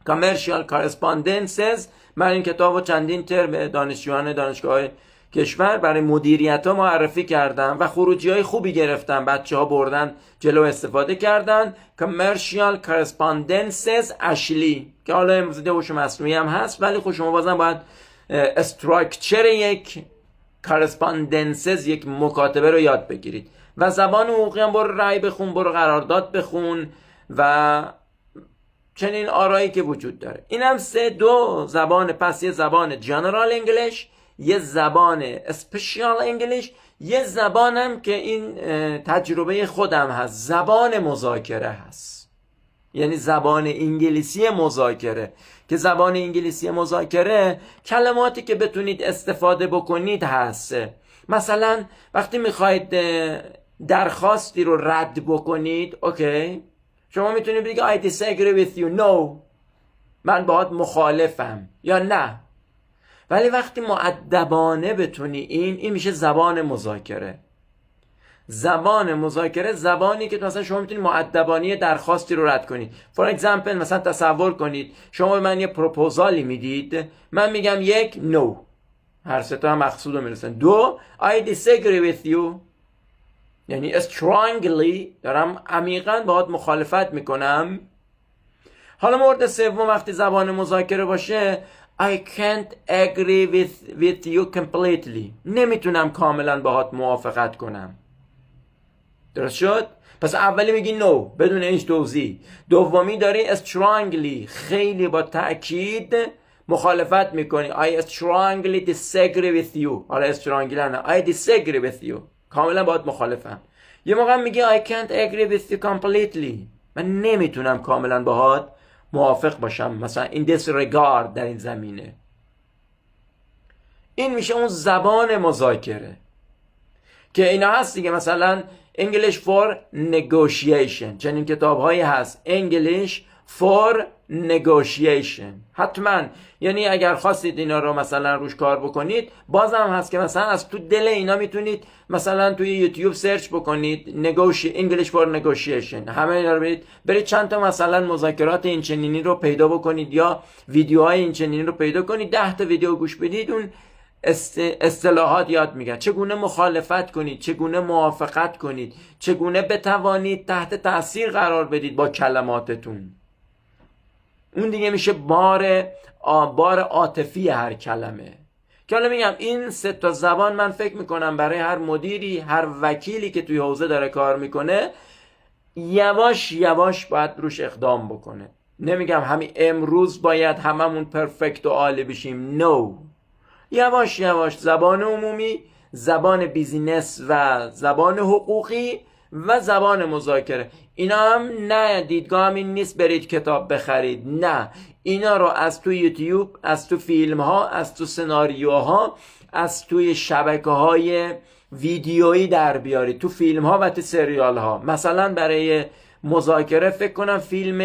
Commercial Correspondences، من این کتاب رو چندین ترم به دانشجویان دانشگاه کشور برای مدیریت ها معرفی کردم و خروجی های خوبی گرفتم، بچه ها بردن جلو استفاده کردن. Commercial Correspondences اشلی، که حالا امروز دوش مصنوعی هم هست، ولی خب شما بازم باید استراکچر یک correspondences، یک مکاتبه رو یاد بگیرید. و زبان حقوقی هم برو رأی بخون، برو قرارداد بخون و چنین آرایی که وجود داره. این هم دو زبان. پس یه زبان جنرال انگلیش، یه زبان اسپشیال انگلیش، یه زبانم که این تجربه خودم هست، زبان مذاکره هست، یعنی زبان انگلیسی مذاکره. که زبان انگلیسی مذاکره کلماتی که بتونید استفاده بکنید هست. مثلا وقتی میخواید درخواستی رو رد بکنید، اوکی، شما میتونید بگید I disagree with you، no، من باهات مخالفم، یا نه. ولی وقتی مؤدبانه بتونی این میشه زبان مذاکره. زبان مذاکره زبانی که مثلا شما میتونید مؤدبانه درخواستی رو رد کنید. فور اگزامپل، مثلا تصور کنید شما به من یه پروپوزالی میدید، من میگم یک نو، هر سه تا هم مقصود رو میرسن. 2 I disagree with you، یعنی strongly دارم عمیقا باهات مخالفت میکنم. حالا مورد سوم وقتی زبان مذاکره باشه I can't agree with you completely، نمیتونم کاملا باهات موافقت کنم. درست شد؟ پس اولی میگی no بدون هیچ توضیح، دومی داری strongly خیلی با تأکید مخالفت میکنی I strongly disagree with you. حالا strongly نه I disagree with you، کاملا باهات مخالفم. یه موقع میگی I can't agree with you completely، من نمیتونم کاملا باهات موافق باشم، مثلا in this regard، در این زمینه. این میشه اون زبان مذاکره که اینا هست دیگه، مثلا English for negotiation، چنین کتاب هایی هست English for negotiation. حتما یعنی اگر خواستید اینا رو مثلا روش کار بکنید، بازم هست که مثلا از تو دل اینا میتونید مثلا توی یوتیوب سرچ بکنید English for negotiation، همه اینا رو برید چند تا مثلا مذاکرات این چنینی رو پیدا بکنید یا ویدیوهای این چنینی رو پیدا کنید، 10 تا ویدیو گوش بدید، اون اصطلاحات یاد میگن چگونه مخالفت کنید، چگونه موافقت کنید، چگونه بتوانید تحت تاثیر قرار بدید با کلماتتون. اون دیگه میشه بار عاطفی هر کلمه. که حالا میگم این 3 تا زبان من فکر میکنم برای هر مدیری، هر وکیلی که توی حوزه داره کار میکنه یواش یواش باید روش اقدام بکنه. نمیگم همین امروز باید هممون پرفکت و عالی بشیم، نو. یواش یواش زبان عمومی، زبان بیزینس و زبان حقوقی و زبان مذاکره، اینا هم نه دیدگاه هم این نیست برید کتاب بخرید، نه، اینا رو از تو یوتیوب، از تو فیلم ها، از تو سناریوها، از توی شبکه های ویدیویی در بیارید، تو فیلم ها و تو سریال ها. مثلا برای مذاکره فکر کنم فیلم،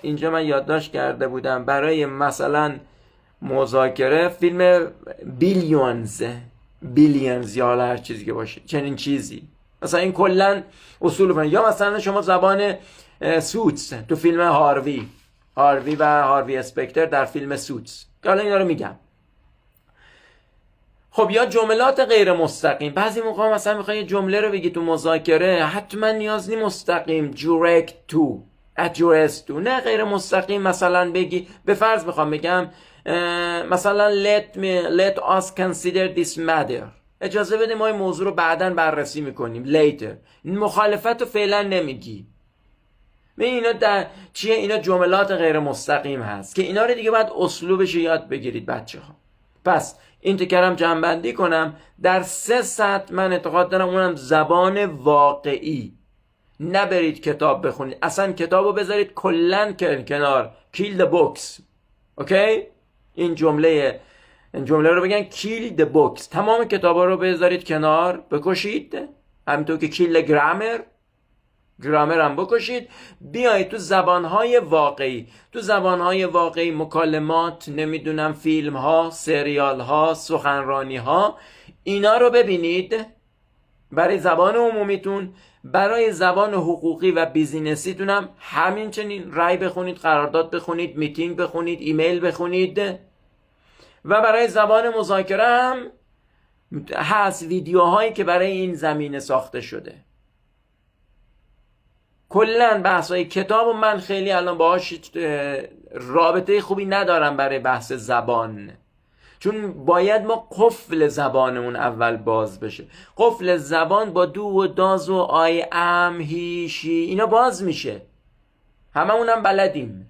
اینجا من یادداشت کرده بودم، برای مثلا مذاکره فیلم بیلیونز یا هر چیزی که باشه، چنین چیزی، مثلا این کلن اصول فن. یا مثلا شما زبان سوتس تو فیلم هاروی و هاروی اسپکتر در فیلم سوتس، که حالا اینا رو میگم. خب یا جملات غیر مستقیم، بعضی موقع مثلا میخوای جمله رو بگی تو مذاکره، حتما نیاز نیست مستقیم direct to address to، نه غیر مستقیم مثلا بگی، به فرض میخوام بگم مثلا let us consider this matter، اجازه بده ما این موضوع رو بعداً بررسی میکنیم later. مخالفت رو فعلا نمیگی. اینا چیه؟ اینا جملات غیر مستقیم هست که اینا رو دیگه باید اسلوبش یاد بگیرید بچه ها. پس این تکرم جمع کنم، در 3 سطح من اعتقاد دارم، اونم زبان واقعی. نبرید کتاب بخونید، اصلا کتاب رو بذارید کلن کنار، kill the books. اوکی؟ این جمله رو بگن kill the books، تمام کتابا رو بذارید کنار، بکشید، همینطور که kill the grammar هم بکشید، بیایید تو زبانهای واقعی، مکالمات، نمیدونم فیلم ها، سریال ها، سخنرانی ها، اینا رو ببینید برای زبان عمومیتون. برای زبان حقوقی و بیزینسیتون هم همین چنین، رای بخونید، قرارداد بخونید، میتینگ بخونید، ایمیل بخونید. و برای زبان مذاکره هم هست ویدیوهایی که برای این زمینه ساخته شده. کلن بحثای کتاب و من خیلی الان باهاش رابطه خوبی ندارم برای بحث زبان، چون باید ما قفل زبانمون اول باز بشه. قفل زبان با دو و داز و آی ام هی شی اینا باز میشه، هممون هم بلدیم.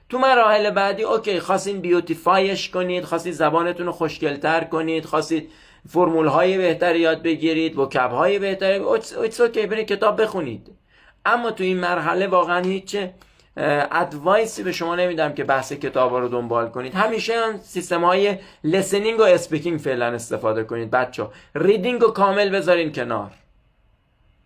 تو مراحل بعدی اوکی، خواستین بیوتیفایش کنید، خواستید زبانتون رو خوشگلتر کنید، خواستید فرمول های بهتری یاد بگیرید، وکب های بهتری، ایتس اوکی، برید کتاب بخونید. اما تو این مرحله واقعا هیچ ادوایسی به شما نمیدم که بحث کتابا رو دنبال کنید. همیشه سیستم های لسنینگ و اسپیکینگ فعلا استفاده کنید بچه‌ها. ریدینگ رو کامل بذارین کنار.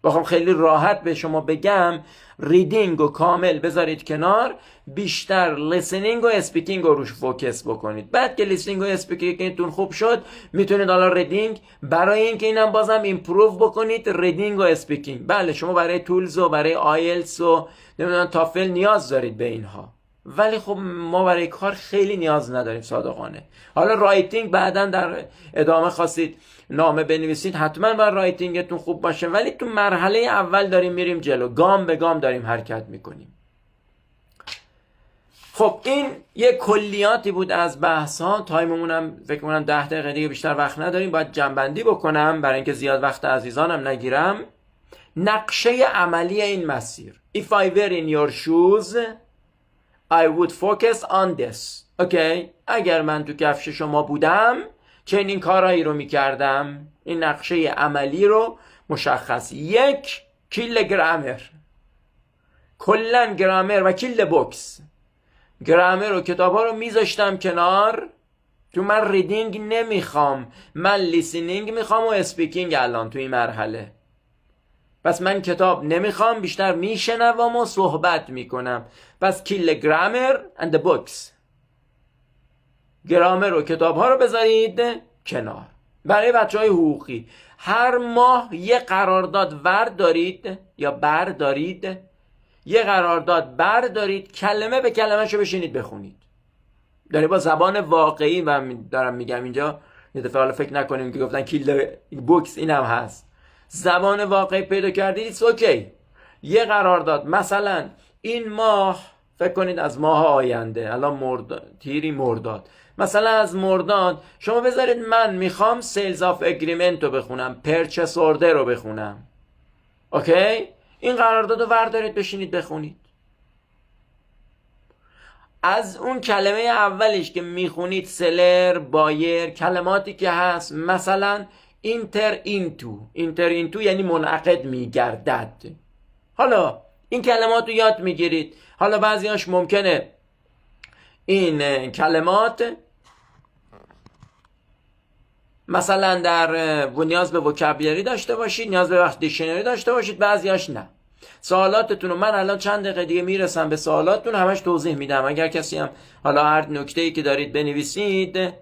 بخوام خیلی راحت به شما بگم، ریدینگ رو کامل بذارید کنار، بیشتر لیسنینگ و اسپیکینگ رو روش فوکس بکنید. بعد که لیسنینگ و اسپیکینگتون خوب شد، میتونید حالا ریدینگ، برای اینکه اینم بازم ایمپروو بکنید، ریدینگ و اسپیکینگ. بله شما برای تولز و برای آیلتس و نمیدونم تافل نیاز دارید به اینها، ولی خب ما برای کار خیلی نیاز نداریم صادقانه. حالا رایتینگ بعدا در ادامه خواستید نامه بنویسید، حتما باید رایتینگتون خوب باشه، ولی تو مرحله اول داریم میریم جلو، گام به گام داریم حرکت میکنیم. خب این یه کلیاتی بود از بحث ها. تایممونم فکر کنم 10 دقیقه دیگه، بیشتر وقت نداریم، باید جمع‌بندی بکنم برای اینکه زیاد وقت عزیزانم نگیرم. نقشه عملی این مسیر. If I were in your shoes I would focus on this. اوکی؟ اگر من تو کفش شما بودم چنین کارهایی رو میکردم. این نقشه عملی رو مشخص. 1. کیل گرامر، کلن گرامر و کیل بوکس. گرامر و کتاب ها رو میذاشتم کنار، تو من ریدینگ نمیخوام، من لیسنینگ میخوام و اسپیکینگ الان تو این مرحله. پس من کتاب نمیخوام، بیشتر میشنوم و صحبت میکنم. پس کیل گرامر and the books. گرامر و کتاب ها رو بذارید کنار. برای بچه های حقوقی هر ماه یه قرارداد دارید یا بردارید، یه قرارداد بردارید، کلمه به کلمه شو بشینید بخونید. داری با زبان واقعی و دارم میگم اینجا، یه دفعه حالا فکر نکنیم که گفتن کیل بوکس اینم هست. زبان واقعی پیدا کردید اوکی. یه قرارداد مثلا این ماه، فکر کنید از ماه آینده، الان تیری مرداد، مثلا از مرداد شما بذارید من میخوام سیلز آف اگریمنت رو بخونم، پرچس اوردر رو بخونم. اوکی؟ این قرارداد رو وردارید بشینید بخونید. از اون کلمه اولش که میخونید، سلر، بایر، کلماتی که هست، مثلا اینتر اینتو یعنی منعقد میگردد. حالا این کلمات رو یاد میگیرید. حالا بعضیاش ممکنه این کلمات مثلا در نیاز به وکابولری داشته باشید، نیاز به وقت دیکشنری داشته باشید، بعضیاش نه. سوالاتتون رو من الان چند دقیقه دیگه میرسم به سوالاتتون، همش توضیح میدم. اگر کسی هم حالا هر نکته‌ای که دارید بنویسید.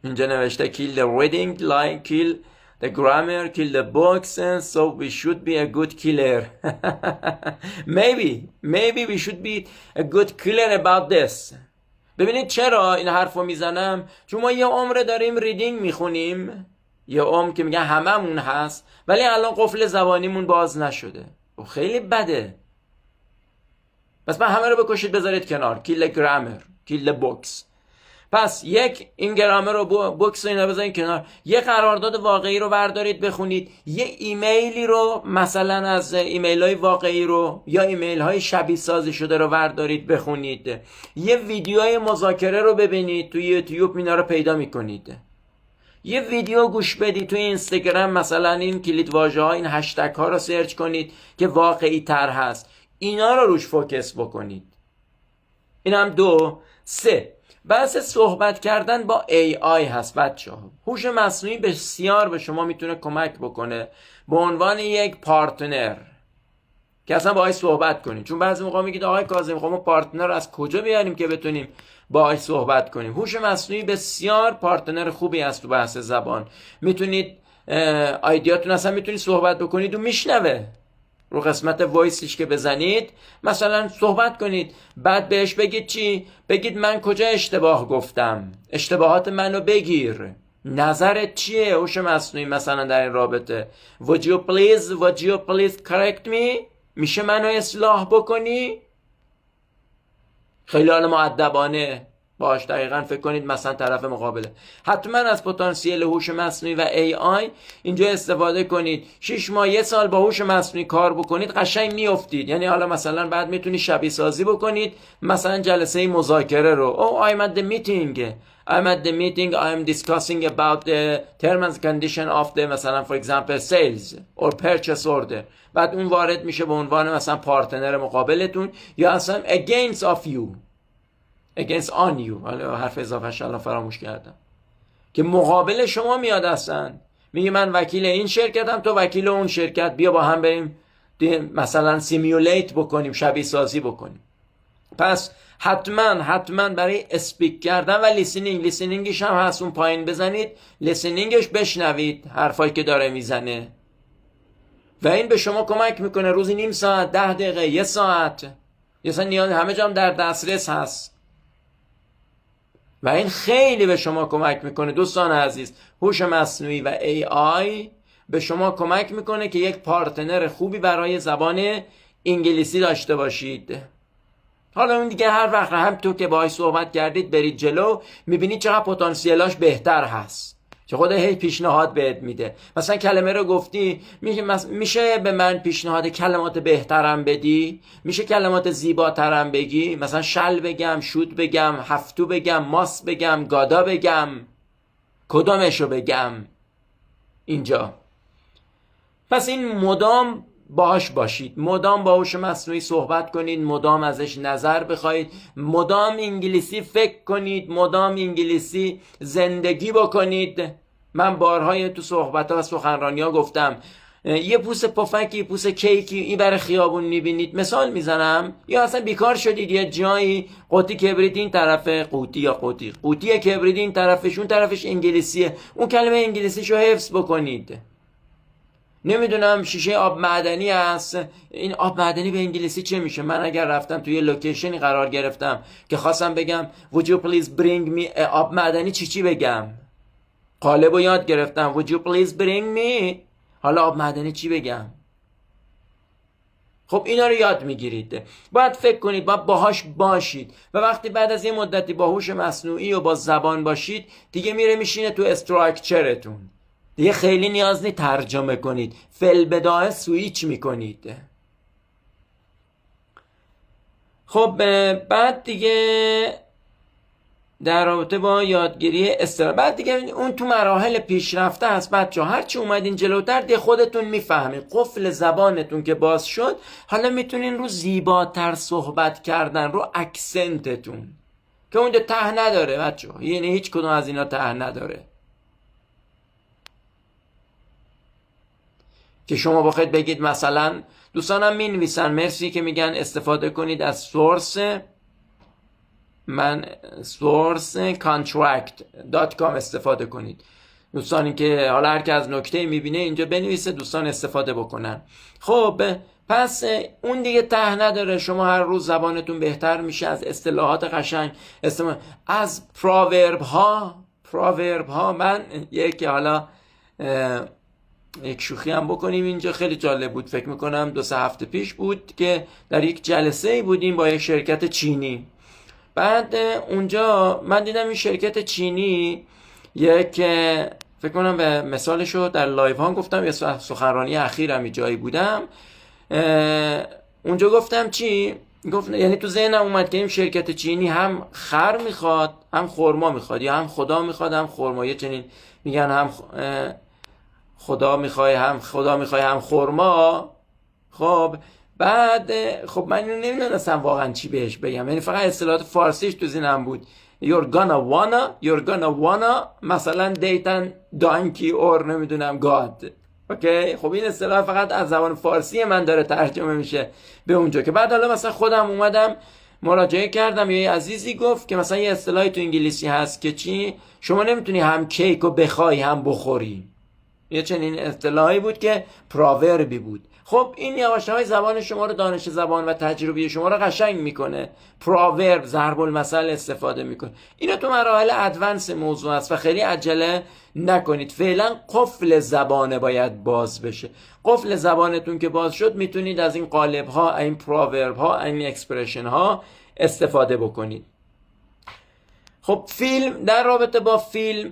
اینجا نوشته kill the reading, like kill the grammar, kill the books, and so we should be a good killer. maybe we should be a good killer about this. ببینید چرا این حرف رو میزنم؟ چون ما یه عمر داریم ریدینگ میخونیم، یه عمر که میگن هممون هست، ولی الان قفل زبانیمون باز نشده. و خیلی بده. پس من همه رو بکشید بذارید کنار. kill the grammar, kill the books. پس این گرامر رو بوکس رو اینا بذارید کنار. یه قرارداد واقعی رو بردارید بخونید. یه ایمیلی رو مثلا از ایمیل های واقعی رو یا ایمیل های شبیه سازی شده رو بردارید بخونید. یه ویدیوهای مذاکره رو ببینید توی یوتیوب، اینا رو پیدا میکنید. یه ویدیو گوش بدید توی اینستاگرام، مثلا این کلید واژه ها، این هشتگ ها رو سرچ کنید که واقعی تر هست. اینا رو روش فوکس بکنید. این هم 2. 3. بحث صحبت کردن با AI هست بچه ها. هوش مصنوعی بسیار به شما میتونه کمک بکنه به عنوان یک پارتنر که اصلا باهاش صحبت کنید. چون بعضی موقع میگید آقای کاظمی خب ما پارتنر رو از کجا بیاریم که بتونیم باهاش صحبت کنیم؟ هوش مصنوعی بسیار پارتنر خوبی است تو بحث زبان. میتونید ایدیاتون اصلا میتونید صحبت بکنید و میشنوه. رو قسمت وایسش که بزنید مثلا صحبت کنید، بعد بهش بگید چی؟ بگید من کجا اشتباه گفتم، اشتباهات منو بگیر، نظرت چیه هوش مصنوعی مثلا در این رابطه؟ would you please correct me؟ میشه منو اصلاح بکنی؟ خیلی حال مؤدبانه باش دقیقاً فکر کنید مثلا طرف مقابله. حتما از پتانسیل هوش مصنوعی و AI اینجا استفاده کنید. 6 ماه 1 سال با هوش مصنوعی کار بکنید، قشنگ میافتید. یعنی حالا مثلا بعد میتونید شبیه سازی بکنید، مثلا جلسه مذاکره رو I'm at the meeting I'm discussing about the terms and condition of the مثلا for example sales or purchase order. بعد اون وارد میشه به عنوان مثلا پارتنر مقابلتون، یا اصلا against on you، حالا حرف اضافه شالا فراموش کردم، که مقابل شما میاد اصلا میگه من وکیل این شرکتم، تو وکیل اون شرکت، بیا با هم بریم مثلا سیمیولیت بکنیم، شبیه سازی بکنیم. پس حتما برای اسپیک کردن و لیسنینگش هم هست، اون پایین بزنید لیسنینگش بشنوید حرفایی که داره میزنه. و این به شما کمک میکنه روزی نیم ساعت، 10 دقیقه، 1 ساعت، اصلا نیاز همه جا هم در دسترس هست و این خیلی به شما کمک میکنه. دوستان عزیز، هوش مصنوعی و AI به شما کمک میکنه که یک پارتنر خوبی برای زبان انگلیسی داشته باشید. حالا اون دیگه هر وقت هم تو که باهاش صحبت کردید برید جلو، میبینید چقدر پتانسیلاش بهتر هست که خود هی پیشنهاد بهت میده. مثلا کلمه رو گفتی، میشه به من پیشنهاد کلمات بهترم بدی؟ میشه کلمات زیباترم بگی؟ مثلا شل بگم، شود بگم، هفتو بگم، ماس بگم، گادا بگم، کدامشو بگم اینجا؟ پس این مدام باهاش باشید، مدام با هوش مصنوعی صحبت کنید، مدام ازش نظر بخواید، مدام انگلیسی فکر کنید، مدام انگلیسی زندگی بکنید. من بارهای تو صحبت‌ها و سخنرانی‌ها گفتم یه پوست پفکی، یه پوست کیکی این برای خیابون میبینید، مثال میزنم، یا اصلا بیکار شدید یه جایی، قوطی کبریت این طرف، قوطی کبریت این طرفش، اون طرفش انگلیسیه، اون کلمه انگلیسیشو حفظ بکنید. نمیدونم شیشه آب معدنی هست، این آب معدنی به انگلیسی چه میشه؟ من اگر رفتم توی یه لوکیشنی قرار گرفتم که خواستم بگم would you please bring me آب معدنی، چی بگم؟ قالب رو یاد گرفتم would you please bring me، حالا آب معدنی چی بگم؟ خب اینا رو یاد میگیرید، باید فکر کنید، باید باهاش باشید و وقتی بعد از یه مدتی با هوش مصنوعی و با زبان باشید دیگه میشینه تو استراکچرتون، دیگه خیلی نیاز نیست ترجمه کنید، فعل سویچ میکنید. خب بعد دیگه در رابطه با یادگیری بعد دیگه اون تو مراحل پیشرفته هست بچه ها. هرچی اومدین جلوتر دیگه خودتون میفهمید، قفل زبانتون که باز شد، حالا میتونین رو زیباتر صحبت کردن، رو اکسنتتون که اونجا ته نداره بچه ها، یعنی هیچ کدوم از اینا ته نداره که شما بخواید بگید. مثلا دوستانم می نویسن مرسی که میگن استفاده کنید از سورس، من sourcecontract.com استفاده کنید. دوستانی که حالا هر که از نکته میبینه اینجا بنویسه، دوستان استفاده بکنن. خب پس اون دیگه ته نداره، شما هر روز زبانتون بهتر میشه، از اصطلاحات قشنگ از پراورب ها. من یک حالا یک شوخی هم بکنیم اینجا، خیلی جالب بود، فکر میکنم 2-3 هفته پیش بود که در یک جلسه بودیم با یک شرکت چینی. بعد اونجا من دیدم این شرکت چینی یک، فکر کنم به مثالشو در لایو ها گفتم، یه سخنرانی اخیرم جایی بودم، اونجا گفتم چی؟ گفت یعنی تو ذهنم اومد که این شرکت چینی هم خر میخواد، هم خرما میخواد، یا هم خدا میخواد هم خرما، یه چنین میگن، هم خدا میخوای هم خرما. خب بعد خب من اینو نمیدونستم واقعا چی بهش بگم، یعنی فقط اصطلاحات فارسیش تو ذهنم بود. you're gonna wanna مثلا دیتن دانکی اور نمیدونم گاد. اوکی، خب این اصطلاح فقط از زبان فارسی من داره ترجمه میشه به اونجا، که بعد حالا مثلا خودم اومدم مراجعه کردم، یه عزیزی گفت که مثلا یه اصطلاحی تو انگلیسی هست که چی، شما نمیتونی هم کیک رو بخوای هم بخوری، یه چنین اصطلاحی بود که پراوربی بود. خب این یواش‌های زبان شما رو، دانش زبان و تجربه شما رو قشنگ میکنه. پراورب، ضرب المثل استفاده میکنه. اینا تو مراحل ادوانس موضوع است و خیلی عجله نکنید. فعلا قفل زبانه باید باز بشه. قفل زبانتون که باز شد میتونید از این قالب ها، این پراورب ها، این اکسپرشن ها استفاده بکنید. خب فیلم، در رابطه با فیلم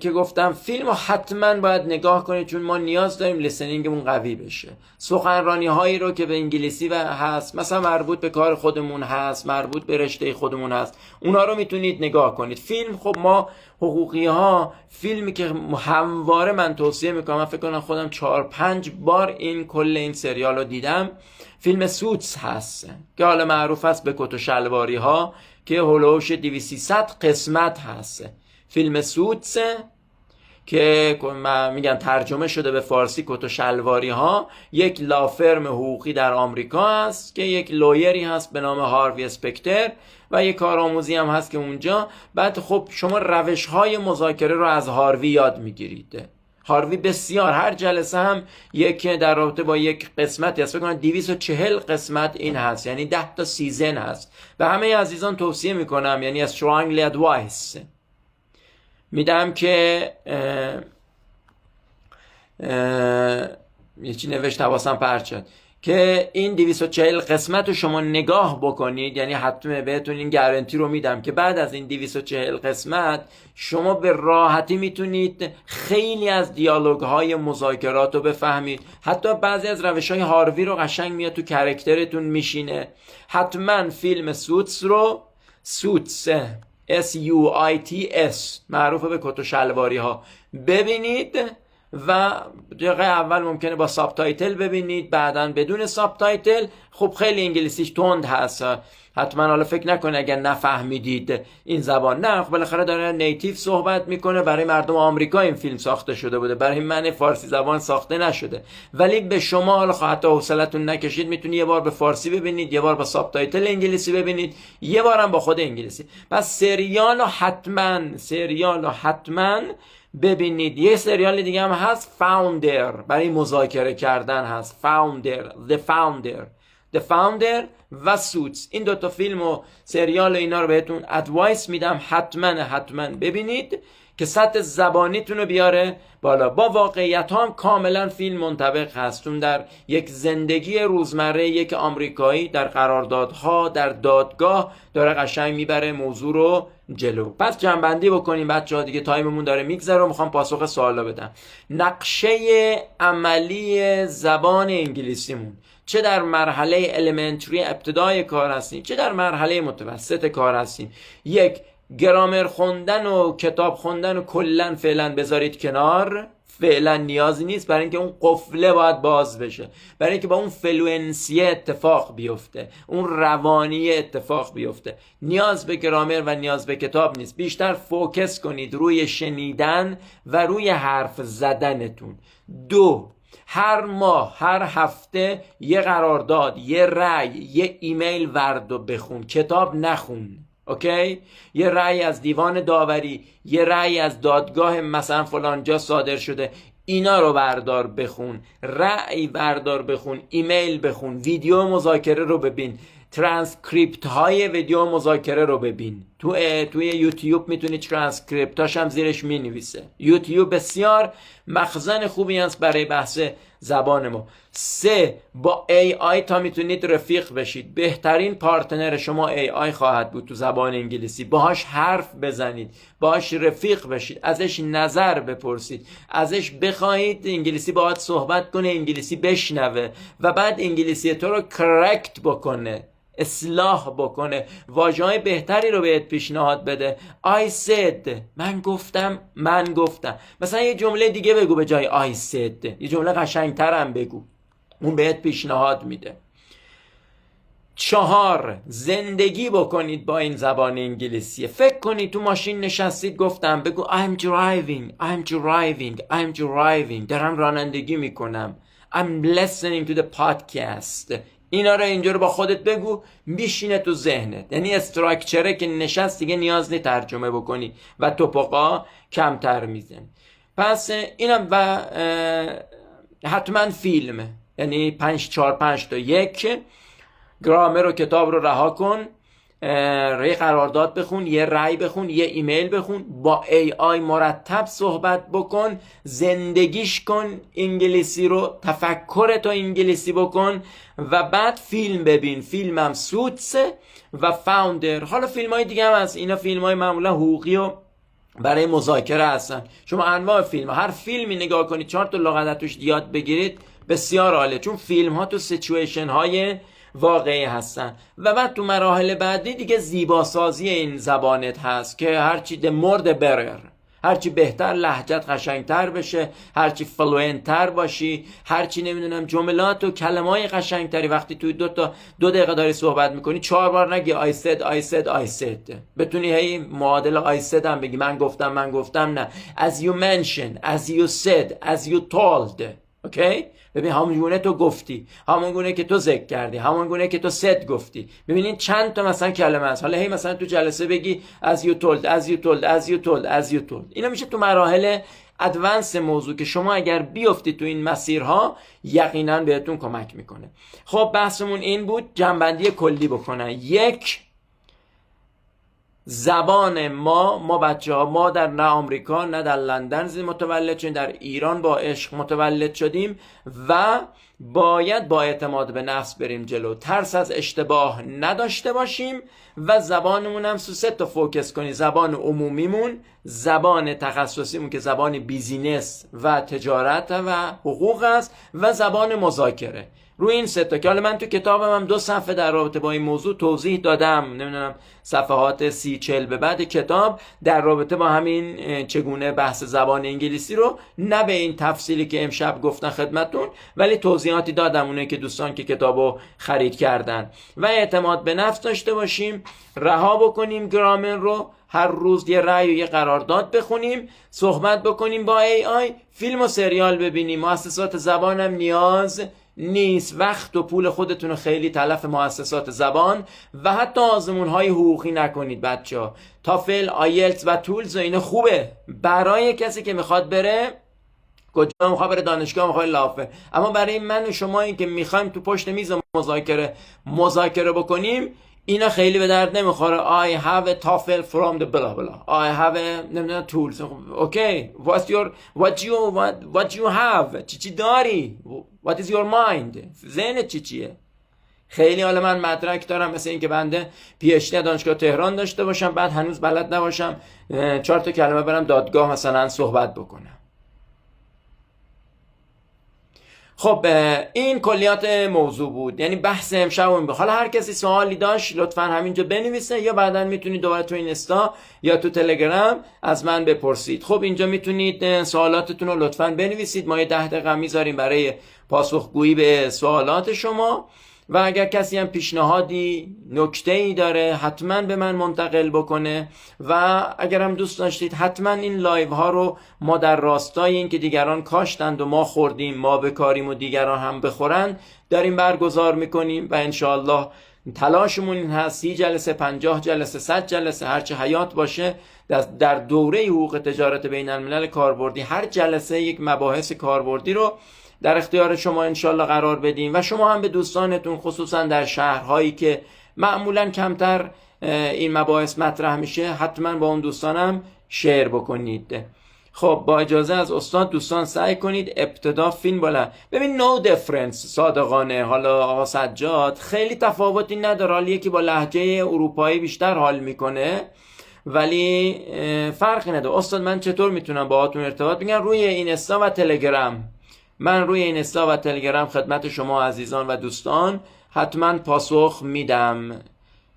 که گفتم فیلم رو حتما باید نگاه کنید، چون ما نیاز داریم لیسنینگمون قوی بشه. سخنرانی هایی رو که به انگلیسی هست، مثلا مربوط به کار خودمون هست، مربوط به رشته خودمون هست، اونا رو میتونید نگاه کنید. فیلم، خب ما حقوقی ها فیلمی که همواره من توصیه میکنم، من فکر کنم خودم 4-5 بار این کل این سریال رو دیدم، فیلم سوتس هست که حالا معروف است به کت و شلواری ها، که هولوش 200-300 قسمت هست. فیلم سوتس که میگن ترجمه شده به فارسی کت و شلواری ها، یک لافرم حقوقی در آمریکا هست که یک لویری هست به نام هاروی اسپکتر و یک کارآموزی هم هست که اونجا. بعد خب شما روش های مذاکره رو از هاروی یاد میگیرید. هاروی بسیار، هر جلسه هم یک در رابطه با یک قسمتی هست، فکر کنم 240 قسمت این هست، یعنی 10 تا سیزن هست. به همه عزیزان توصیه میکنم، یعنی strongly advice میدم که یه چی نوشت حواسم پرت شد که این 240 قسمت رو شما نگاه بکنید، یعنی حتما بهتون این گارانتی رو میدم که بعد از این 240 قسمت شما به راحتی میتونید خیلی از دیالوگ های مذاکرات رو بفهمید، حتی بعضی از روش های هاروی رو قشنگ میاد تو کرکترتون میشینه. حتما فیلم سوتس رو، سوتس SUITS معروفه به کت و شلواری ها، ببینید و دقیقه اول ممکنه با ساب تایتل ببینید، بعداً بدون ساب تایتل. خب خیلی انگلیسیش تند هست، حتما حالا فکر نکنه اگر نفهمیدید این زبان، نه خب بالاخره داره نیتیو صحبت میکنه، برای مردم آمریکا این فیلم ساخته شده بوده، برای من فارسی زبان ساخته نشده. ولی به شما حالا حتی حوصلتون نکشید میتونید یه بار به فارسی ببینید، یه بار با ساب تایتل انگلیسی ببینید، یه بارم با خود انگلیسی. پس سریال حتما ببینید. یه سریال دیگه هم هست فاوندر، برای مذاکره کردن هست، The Founder و سوتس. این دوتا فیلم و سریال و اینا رو بهتون ادوایس میدم، حتما ببینید که سطح زبانیتون رو بیاره بالا. با واقعیت هم کاملا فیلم منطبق هستون در یک زندگی روزمره یک آمریکایی، در قراردادها، در دادگاه، داره قشنگ میبره موضوع رو جلو. پس جنبندی بکنیم بچه‌ها، دیگه تایممون داره میگذره و میخوام پاسخ سوالا بدم. نقشه عملی زبان انگلیسیمون، چه در مرحله الیمنتری ابتدای کار هستیم، چه در مرحله متوسط کار هستیم، یک، گرامر خوندن و کتاب خوندن و کلن فعلا بذارید کنار، فعلا نیازی نیست، برای اینکه اون قفله باید باز بشه، برای اینکه با اون فلوئنسی اتفاق بیفته، اون روانی اتفاق بیفته. نیاز به گرامر و نیاز به کتاب نیست، بیشتر فوکس کنید روی شنیدن و روی حرف زدنتون. دو، هر ماه، هر هفته یه قرارداد، یه رأی، یه ایمیل ورد و بخون، کتاب نخون. اوکی؟ یه رأی از دیوان داوری، یه رأی از دادگاه مثلا فلان جا صادر شده، اینا رو بردار بخون، رأی بردار بخون، ایمیل بخون، ویدیو مذاکره رو ببین، ترانسکریپت های ویدیو مذاکره رو ببین. توی یوتیوب میتونی ترانسکریپتاش هم زیرش مینویسه. یوتیوب بسیار مخزن خوبی است برای بحث زبان ما. 3، با AI تا میتونید رفیق بشید. بهترین پارتنر شما AI خواهد بود تو زبان انگلیسی. باهاش حرف بزنید، باهاش رفیق بشید، ازش نظر بپرسید، ازش بخواهید انگلیسی باهات صحبت کنه، انگلیسی بشنوه و بعد انگلیسی تو رو کرکت بکنه، اصلاح بکنه، واژه‌های بهتری رو بهت پیشنهاد بده. I said، من گفتم. مثلا یه جمله دیگه بگو به جای I said، یه جمله قشنگتر هم بگو، اون بهت پیشنهاد میده. 4، زندگی بکنید با این زبان انگلیسی. فکر کنید تو ماشین نشستید، گفتم بگو I'm driving، دارم رانندگی میکنم. I'm listening to the podcast. اینا رو اینجا رو با خودت بگو، میشینه تو ذهنت. یعنی استراکچره که نشست دیگه نیاز نیست ترجمه بکنی و توپقا کمتر میزنی. پس اینم و حتما فیلم، یعنی 5 تا 1، گرامر و کتاب رو رها کن، یه قرارداد بخون، یه رأی بخون، یه ایمیل بخون، با AI مرتب صحبت بکن، زندگیش کن انگلیسی رو، تفکرتو انگلیسی بکن و بعد فیلم ببین. فیلمم سوتس و فاوندر. حالا فیلم های دیگه هم هست، اینا فیلم های معمولا حقوقی و برای مذاکره هستن. شما انواع فیلم، هر فیلمی نگاه کنید 4 تا لغت توش یاد بگیرید، بسیار عالیه، چون فیلم ها تو سیچویشن های واقعی هستن. و بعد تو مراحل بعدی دیگه زیباسازی این زبانت هست که هرچی د مورد برر، هرچی بهتر لهجت قشنگتر بشه، هرچی فلوئنت تر باشی، هرچی نمیدونم جملات و کلمای قشنگتری. وقتی توی 2 دقیقه داری صحبت میکنی 4 بار نگی I said. بتونی هی معادل I said هم بگی، من گفتم نه. As you mentioned، as you said، as you told. اوکی؟ ببین همون گونه تو گفتی، همون گونه که تو ذکر کردی، همون گونه که تو said گفتی. ببینین چند تا مثلا کلمه است. حالا هی مثلا تو جلسه بگی as you told. اینا میشه تو مراحل ادوانس موضوع که شما اگر بیافتید تو این مسیرها یقینا بهتون کمک میکنه. خب بحثمون این بود، جنبندی کلی بکنن. یک، زبان ما بچه ها، ما در نه آمریکا نه در لندن متولد شدیم، در ایران با عشق متولد شدیم و باید با اعتماد به نفس بریم جلو، ترس از اشتباه نداشته باشیم و زبانمون هم سه تا فوکس کنی: زبان عمومیمون، زبان تخصصیمون که زبان بیزینس و تجارت و حقوق است و زبان مذاکره. روی این سه تا که حالا من تو کتابم هم 2 صفحه در رابطه با این موضوع توضیح دادم، نمیدونم صفحات 30-40 به بعد کتاب در رابطه با همین چگونه بحث زبان انگلیسی رو، نه به این تفصیلی که امشب گفتن خدمتون، ولی توضیحاتی دادم اونه که دوستان که کتابو خرید کردن. و اعتماد به نفس داشته باشیم، رها بکنیم گرامر رو، هر روز یه رأی و یه قرارداد بخونیم، صحبت بکنیم با AI، فیلم و سریال ببینیم. مؤسسات زبانم نیاز نیست وقت و پول خودتون رو خیلی تلف مؤسسات زبان و حتی آزمون‌های حقوقی نکنید بچه‌ها. تافل، آیلتس و تولز و اینا خوبه برای کسی که میخواد بره کجا، میخواد بره دانشگاه، میخواد لافه. اما برای من و شما این که میخوایم تو پشت میز مذاکره بکنیم، اینا خیلی به درد نمیخوره. I have a TOEFL from the blah blah. I have a نمیدونم tools. Okay, what you have؟ چی داری؟ What is your mind؟ ذهنت چیه؟ خیلی حالا من مدرک دارم مثل این که بنده PhD دانشگاه تهران داشته باشم، بعد هنوز بلد نباشم 4 تا کلمه برم دادگاه مثلا صحبت بکنم. خب این کلیات موضوع بود، یعنی بحث امشب بود. حالا هر کسی سوالی داشت لطفا همینجا بنویسه یا بعداً میتونید دوباره تو اینستا یا تو تلگرام از من بپرسید. خب اینجا میتونید سوالاتتون رو لطفا بنویسید، ما یه 10 دقیقه میذاریم برای پاسخگویی به سوالات شما و اگر کسی هم پیشنهادی نکته‌ای داره حتما به من منتقل بکنه و اگر هم دوست داشتید حتما این لایو ها رو ما در راستای این که دیگران کاشتند و ما خوردیم، ما بکاریم و دیگران هم بخورن داریم برگزار میکنیم و انشاءالله تلاشمون این هست 30 جلسه، 50 جلسه، 100 جلسه، هرچه حیات باشه در دوره حقوق تجارت بین الملل کاربردی هر جلسه یک مباحث کاربردی رو در اختیار شما انشالله قرار بدیم و شما هم به دوستانتون خصوصا در شهرهایی که معمولا کمتر این مباحث مطرح میشه حتما با اون دوستانم شیر بکنید. خب با اجازه از استاد دوستان سعی کنید ابتدا فیلم بالا ببین. no difference صادقانه. حالا آقا سجاد خیلی تفاوتی نداره، حالا یکی با لهجه اروپایی بیشتر حال میکنه ولی فرقی نداره. استاد من چطور میتونم باهاتون ارتباط بگیرم؟ روی اینستا و تلگرام. من روی اینستا و تلگرام خدمت شما عزیزان و دوستان حتما پاسخ میدم.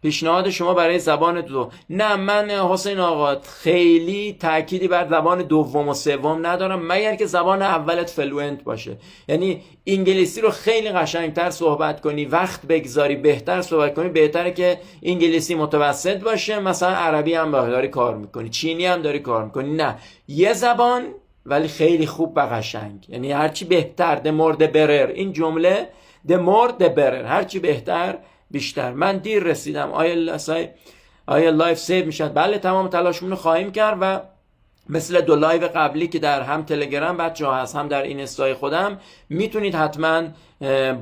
پیشنهاد شما برای زبان نه من حسین آقا خیلی تأکیدی بر زبان دوم و سوم ندارم مگر که زبان اولت فلوئنت باشه، یعنی انگلیسی رو خیلی قشنگتر صحبت کنی، وقت بگذاری بهتر صحبت کنی، بهتره که انگلیسی متوسط باشه. مثلا عربی هم داری کار میکنی، چینی هم داری کار میکنی، نه یه زبان ولی خیلی خوب و قشنگ، یعنی هرچی بهتر the more the better. این جمله the more the better، هرچی بهتر بیشتر. من دیر رسیدم. آیا لایف سیو میشد؟ بله تمام تلاشمون رو خواهیم کرد و مثل 2 لایو قبلی که در هم تلگرام بچه‌ها هست هم در اینستای خودم میتونید حتما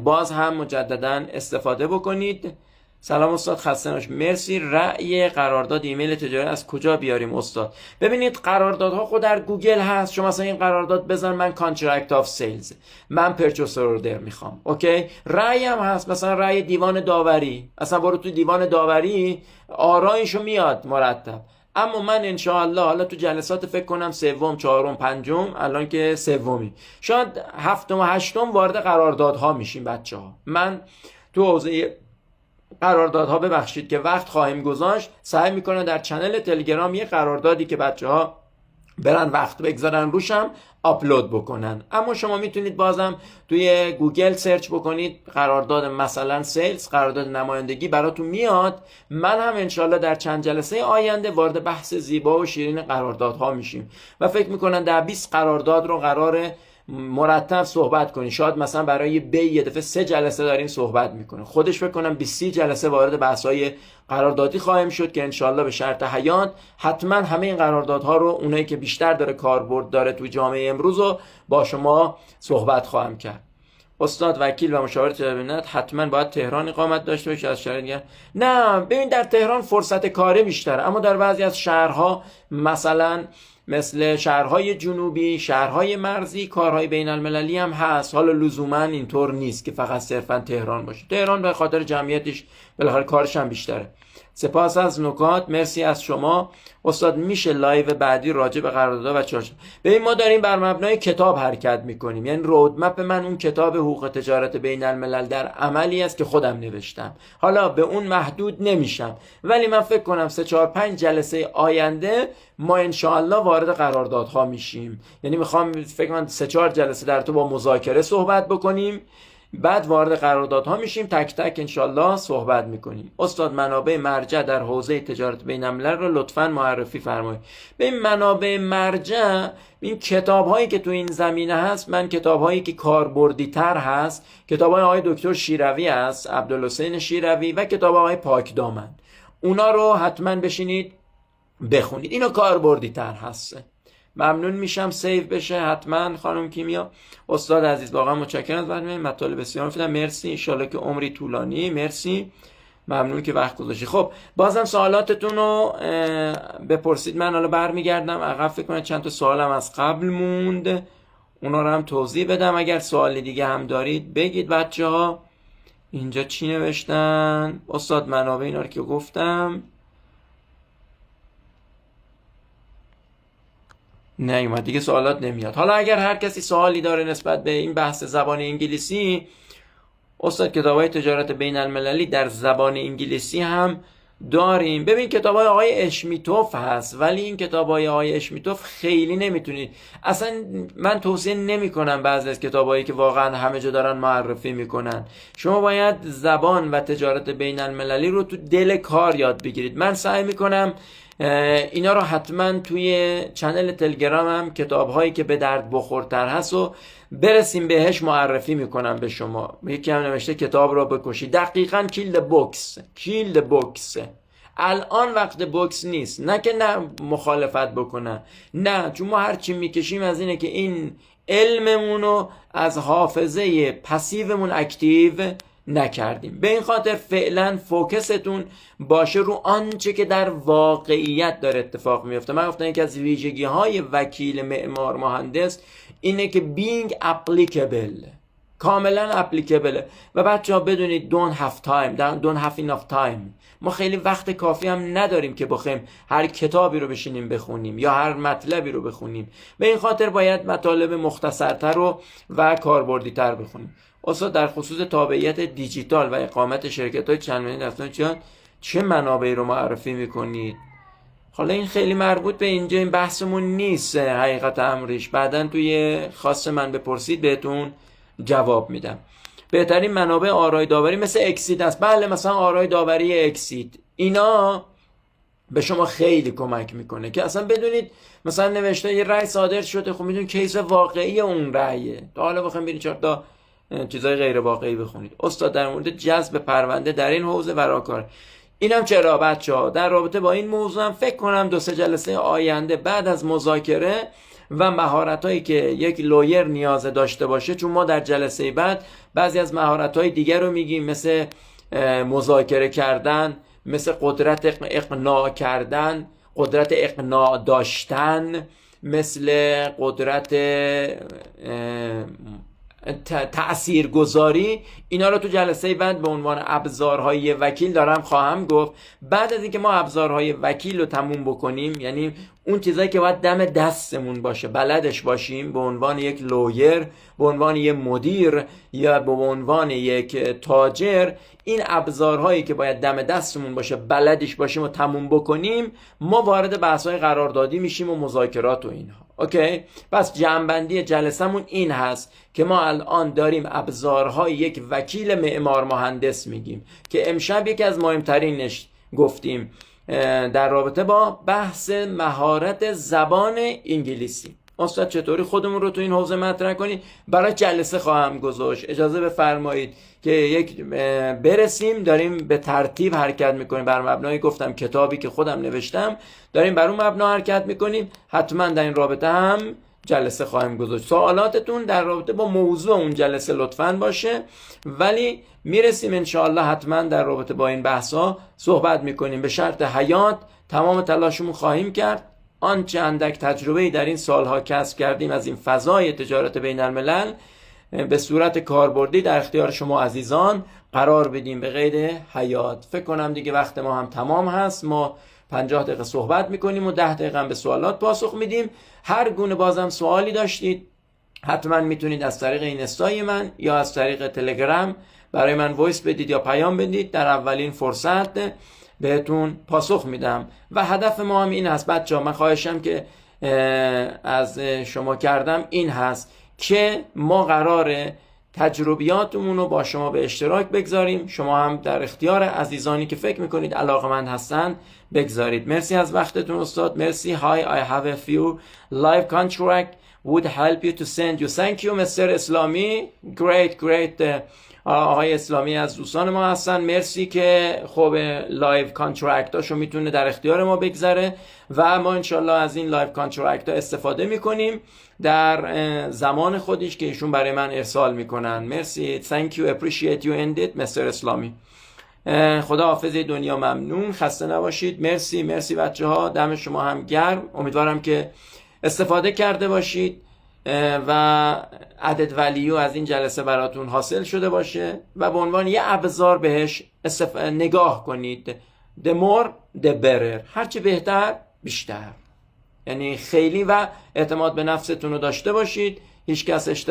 باز هم مجددا استفاده بکنید. سلام استاد، خسته نباشید. مرسی. رأی قرارداد ایمیل تجاری از کجا بیاریم استاد؟ ببینید قراردادها خود در گوگل هست. شما مثلا این قرارداد بزن من کانترکت آف سیلز، من پرچیس اوردر میخوام، اوکی. رأی هم هست، مثلا رأی دیوان داوری، اصلا برو تو دیوان داوری آرایشو میاد مرتب. اما من انشاءالله حالا تو جلسات فکر کنم 3م 4م 5م الان که 3می شاید 7م و 8م وارد قراردادها میشیم بچه‌ها. من تو حوزه قراردادها ببخشید که وقت خواهیم گذاشت سعی میکنم در چنل تلگرام یه قراردادی که بچه‌ها برن وقت بگذارن روشم آپلود بکنن. اما شما میتونید بازم توی گوگل سرچ بکنید قرارداد مثلا سیلز، قرارداد نمایندگی براتون میاد. من هم انشالله در چند جلسه آینده وارد بحث زیبا و شیرین قراردادها میشیم و فکر میکنن در 20 قرارداد رو قراره مرتب صحبت کنید. شاید مثلا برای بی یه دفعه 3 جلسه داریم صحبت میکنیم، خودش بکنم 20 جلسه وارد بحث‌های قراردادی خواهیم شد که انشالله به شرط حیات حتما همه این قراردادها رو اونایی که بیشتر داره کاربرد داره تو جامعه امروز رو با شما صحبت خواهم کرد. استاد وکیل و مشاور تجارت حتما باید تهران اقامت داشته باشه. از شهر دیگه نه، ببین در تهران فرصت کاری بیشتره، اما در بعضی از شهرها مثلا مثل شهرهای جنوبی، شهرهای مرزی، کارهای بین المللی هم هست. حالا لزوما اینطور نیست که فقط صرفا تهران باشه. تهران به خاطر جمعیتش بالاخره کارش هم بیشتره. سپاس از نکات، مرسی از شما استاد. میشه لایو بعدی راجع به قراردادها و چارچوب؟ ببین ما داریم بر مبنای کتاب حرکت میکنیم، یعنی رودمپ من اون کتاب حقوق تجارت بین الملل در عملی است که خودم نوشتم. حالا به اون محدود نمیشم، ولی من فکر کنم 3 4 5 جلسه آینده ما انشاءالله وارد قراردادها میشیم. یعنی میخوام فکر کنم 3 4 جلسه در تو با مذاکره صحبت بکنیم، بعد وارد قراردادها میشیم، تک تک انشالله صحبت میکنیم. استاد منابع مرجع در حوزه تجارت بین الملل رو لطفاً معرفی فرمایید. به این منابع مرجع، این کتاب هایی که تو این زمینه هست، من کتاب هایی که کاربردی تر هست کتاب های آقای دکتر شیروی هست، عبدالحسین شیروی، و کتاب آقای پاکدامن، اونا رو حتما بشینید بخونید، اینا کاربردی تر هست. ممنون میشم سیو بشه حتما خانم کیمیا. استاد عزیز واقعا متشکرم از برنامه، مطالب بسیار مفیدم، مرسی، ان شاءالله که عمری طولانی، مرسی، ممنون که وقت گذاشتی. خب بازم سوالاتتون رو بپرسید، من حالا برمیگردم عقب، فکر کنم چند تا سوالم از قبل موند، اونا رو هم توضیح بدم. اگر سوال دیگه هم دارید بگید بچه‌ها. اینجا چی نوشتن؟ استاد منابع اینا رو که گفتم نیومد دیگه، سوالات نمیاد. حالا اگر هر کسی سوالی داره نسبت به این بحث زبان انگلیسی، استاد کتاب‌های تجارت بین المللی در زبان انگلیسی هم داریم. ببین کتاب‌های آقای اشمیتوف هست، ولی این کتاب‌های آقای اشمیتوف خیلی نمیتونید، اصلا من توصیه نمی‌کنم بعضی از کتاب‌هایی که واقعا همه جا دارن معرفی میکنن. شما باید زبان و تجارت بین المللی رو تو دل کار یاد بگیرید. من سعی میکنم اینا رو حتما توی چنل تلگرامم کتاب هایی که به درد بخورتر هست و برسیم بهش معرفی میکنم به شما. یکی هم نوشته کتاب رو بکشی، دقیقاً کیل بوکس. الان وقت بوکس نیست، نه که نه مخالفت بکنن، نه، چون ما هر چی میکشیم از اینه که این علممون رو از حافظه پسیومون اکتیو نکردیم. به این خاطر فعلا فوکستون باشه رو آنچه که در واقعیت داره اتفاق میفته. من گفتم یکی از ویژگی های وکیل معمار مهندس اینه که being applicable، کاملا اپلیکبله. و بچه ها بدونید don't have enough time. ما خیلی وقت کافی هم نداریم که بخوایم هر کتابی رو بشینیم بخونیم یا هر مطلبی رو بخونیم. به این خاطر باید مطالب مختصرتر و کاربردی‌تر بخونیم. استاد در خصوص تابعیت دیجیتال و اقامت شرکت‌های چند میلیون افزون چه منابعی رو معرفی میکنید؟ حالا این خیلی مربوط به اینجا، این بحثمون نیست حقیقت امرش، بعداً توی خاص من بپرسید بهتون جواب میدم. بهترین منابع آرای داوری مثل اکسید است. بله، مثلا آرای داوری اکسید، اینا به شما خیلی کمک میکنه که اصلا بدونید مثلا نوشته یه رأی صادر شده، خب میدونید کیس واقعی اون رأیه، تا حالا بخوایم برید 4 تا چیزای غیر واقعی بخونید. استاد در مورد جذب پرونده در این حوزه و راهکار، اینم چرا بچه‌ها در رابطه با این موضوع هم فکر کنم 2-3 جلسه آینده بعد از مذاکره و مهارتایی که یک لویر نیاز داشته باشه، چون ما در جلسه بعد بعضی از مهارت‌های دیگر رو میگیم، مثل مذاکره کردن، مثل قدرت اقناع کردن، قدرت اقناع داشتن، مثل قدرت تأثیرگذاری. اینا رو تو جلسه بعد به عنوان ابزارهای وکیل دارم خواهم گفت. بعد از اینکه ما ابزارهای وکیل رو تموم بکنیم، یعنی اون چیزایی که باید دم دستمون باشه بلدش باشیم، به عنوان یک لویر، به عنوان یک مدیر یا به عنوان یک تاجر، این ابزارهایی که باید دم دستمون باشه بلدش باشیم و تموم بکنیم، ما وارد بحث‌های قراردادی میشیم و مذاکرات و اینها. اوکی؟ پس جمع‌بندی جلسمون این هست که ما الان داریم ابزارهای یک وکیل معمار مهندس میگیم که امشب یکی از مهمترینش گفتیم در رابطه با بحث مهارت زبان انگلیسی. استاد چطوری خودمون رو تو این حوزه مطرح کنیم، برای جلسه خواهم گذاشت. اجازه بفرمایید که یک برسیم، داریم به ترتیب حرکت میکنیم بر مبنای گفتم کتابی که خودم نوشتم، داریم بر اون مبنا حرکت میکنیم. حتما در این رابطه هم جلسه خواهیم گذاشت. سوالاتتون در رابطه با موضوع اون جلسه لطفاً باشه، ولی میرسیم انشاءالله حتما در رابطه با این بحثا صحبت میکنیم. به شرط حیات تمام تلاشمون خواهیم کرد. آنچه اندک تجربه‌ای در این سالها کسب کردیم از این فضای تجارت بین الملل به صورت کاربردی در اختیار شما عزیزان قرار بدیم به قید حیات. فکر کنم دیگه وقت ما هم تمام هست. ما 50 دقیقه صحبت میکنیم و 10 دقیقه هم به سوالات پاسخ میدیم. هر گونه بازم سوالی داشتید حتما میتونید از طریق اینستای من یا از طریق تلگرام برای من وایس بدید یا پیام بدید. در اولین فرصت بهتون پاسخ میدم و هدف ما هم این هست بچه‌ها. من خواهشم که از شما کردم این هست که ما قراره تجربیاتمون رو با شما به اشتراک بگذاریم، شما هم در اختیار عزیزانی که فکر میکنید علاقمند هستن بگذارید. مرسی از وقتتون استاد. مرسی. Hi, I have a few live contract would help you to send you. Thank you Mr. اسلامی. Great. آقای اسلامی از دوستان ما هستن. مرسی که خب لایو کانترکت هاشو میتونه در اختیار ما بگذاره و ما انشالله از این لایو کانترکت ها استفاده میکنیم در زمان خودش که ایشون برای من ارسال میکنن. مرسی. Thank you. Appreciate you indeed Mr. اسلامی. خدا حافظ دنیا. ممنون. خسته نباشید. مرسی بچه ها. دم شما هم گرم. امیدوارم که استفاده کرده باشید و عدد ولیو از این جلسه براتون حاصل شده باشه و به عنوان یه ابزار بهش نگاه کنید. The more the better. هرچه بهتر بیشتر. یعنی خیلی و اعتماد به نفستون رو داشته باشید. هیچ کس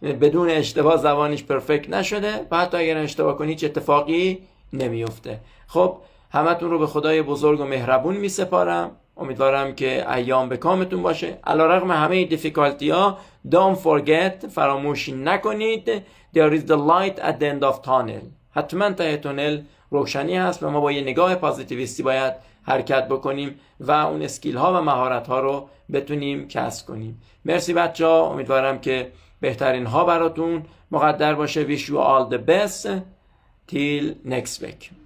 بدون اشتباه زبانش پرفکت نشده و حتی اگر اشتباه کنید هیچ اتفاقی نمیفته. خب همتون رو به خدای بزرگ و مهربون می سپارم. امیدوارم که ایام به کامتون باشه. علیرغم همه دیفیکالتی ها don't forget، فراموش نکنید there is the light at the end of tunnel. حتما ته تونل روشنی هست و ما با یه نگاه پازیتیویستی باید حرکت بکنیم و اون اسکیل ها و مهارت ها رو بتونیم کسب کنیم. مرسی بچه ها. امیدوارم که بهترین ها براتون مقدر باشه. wish you all the best till next week.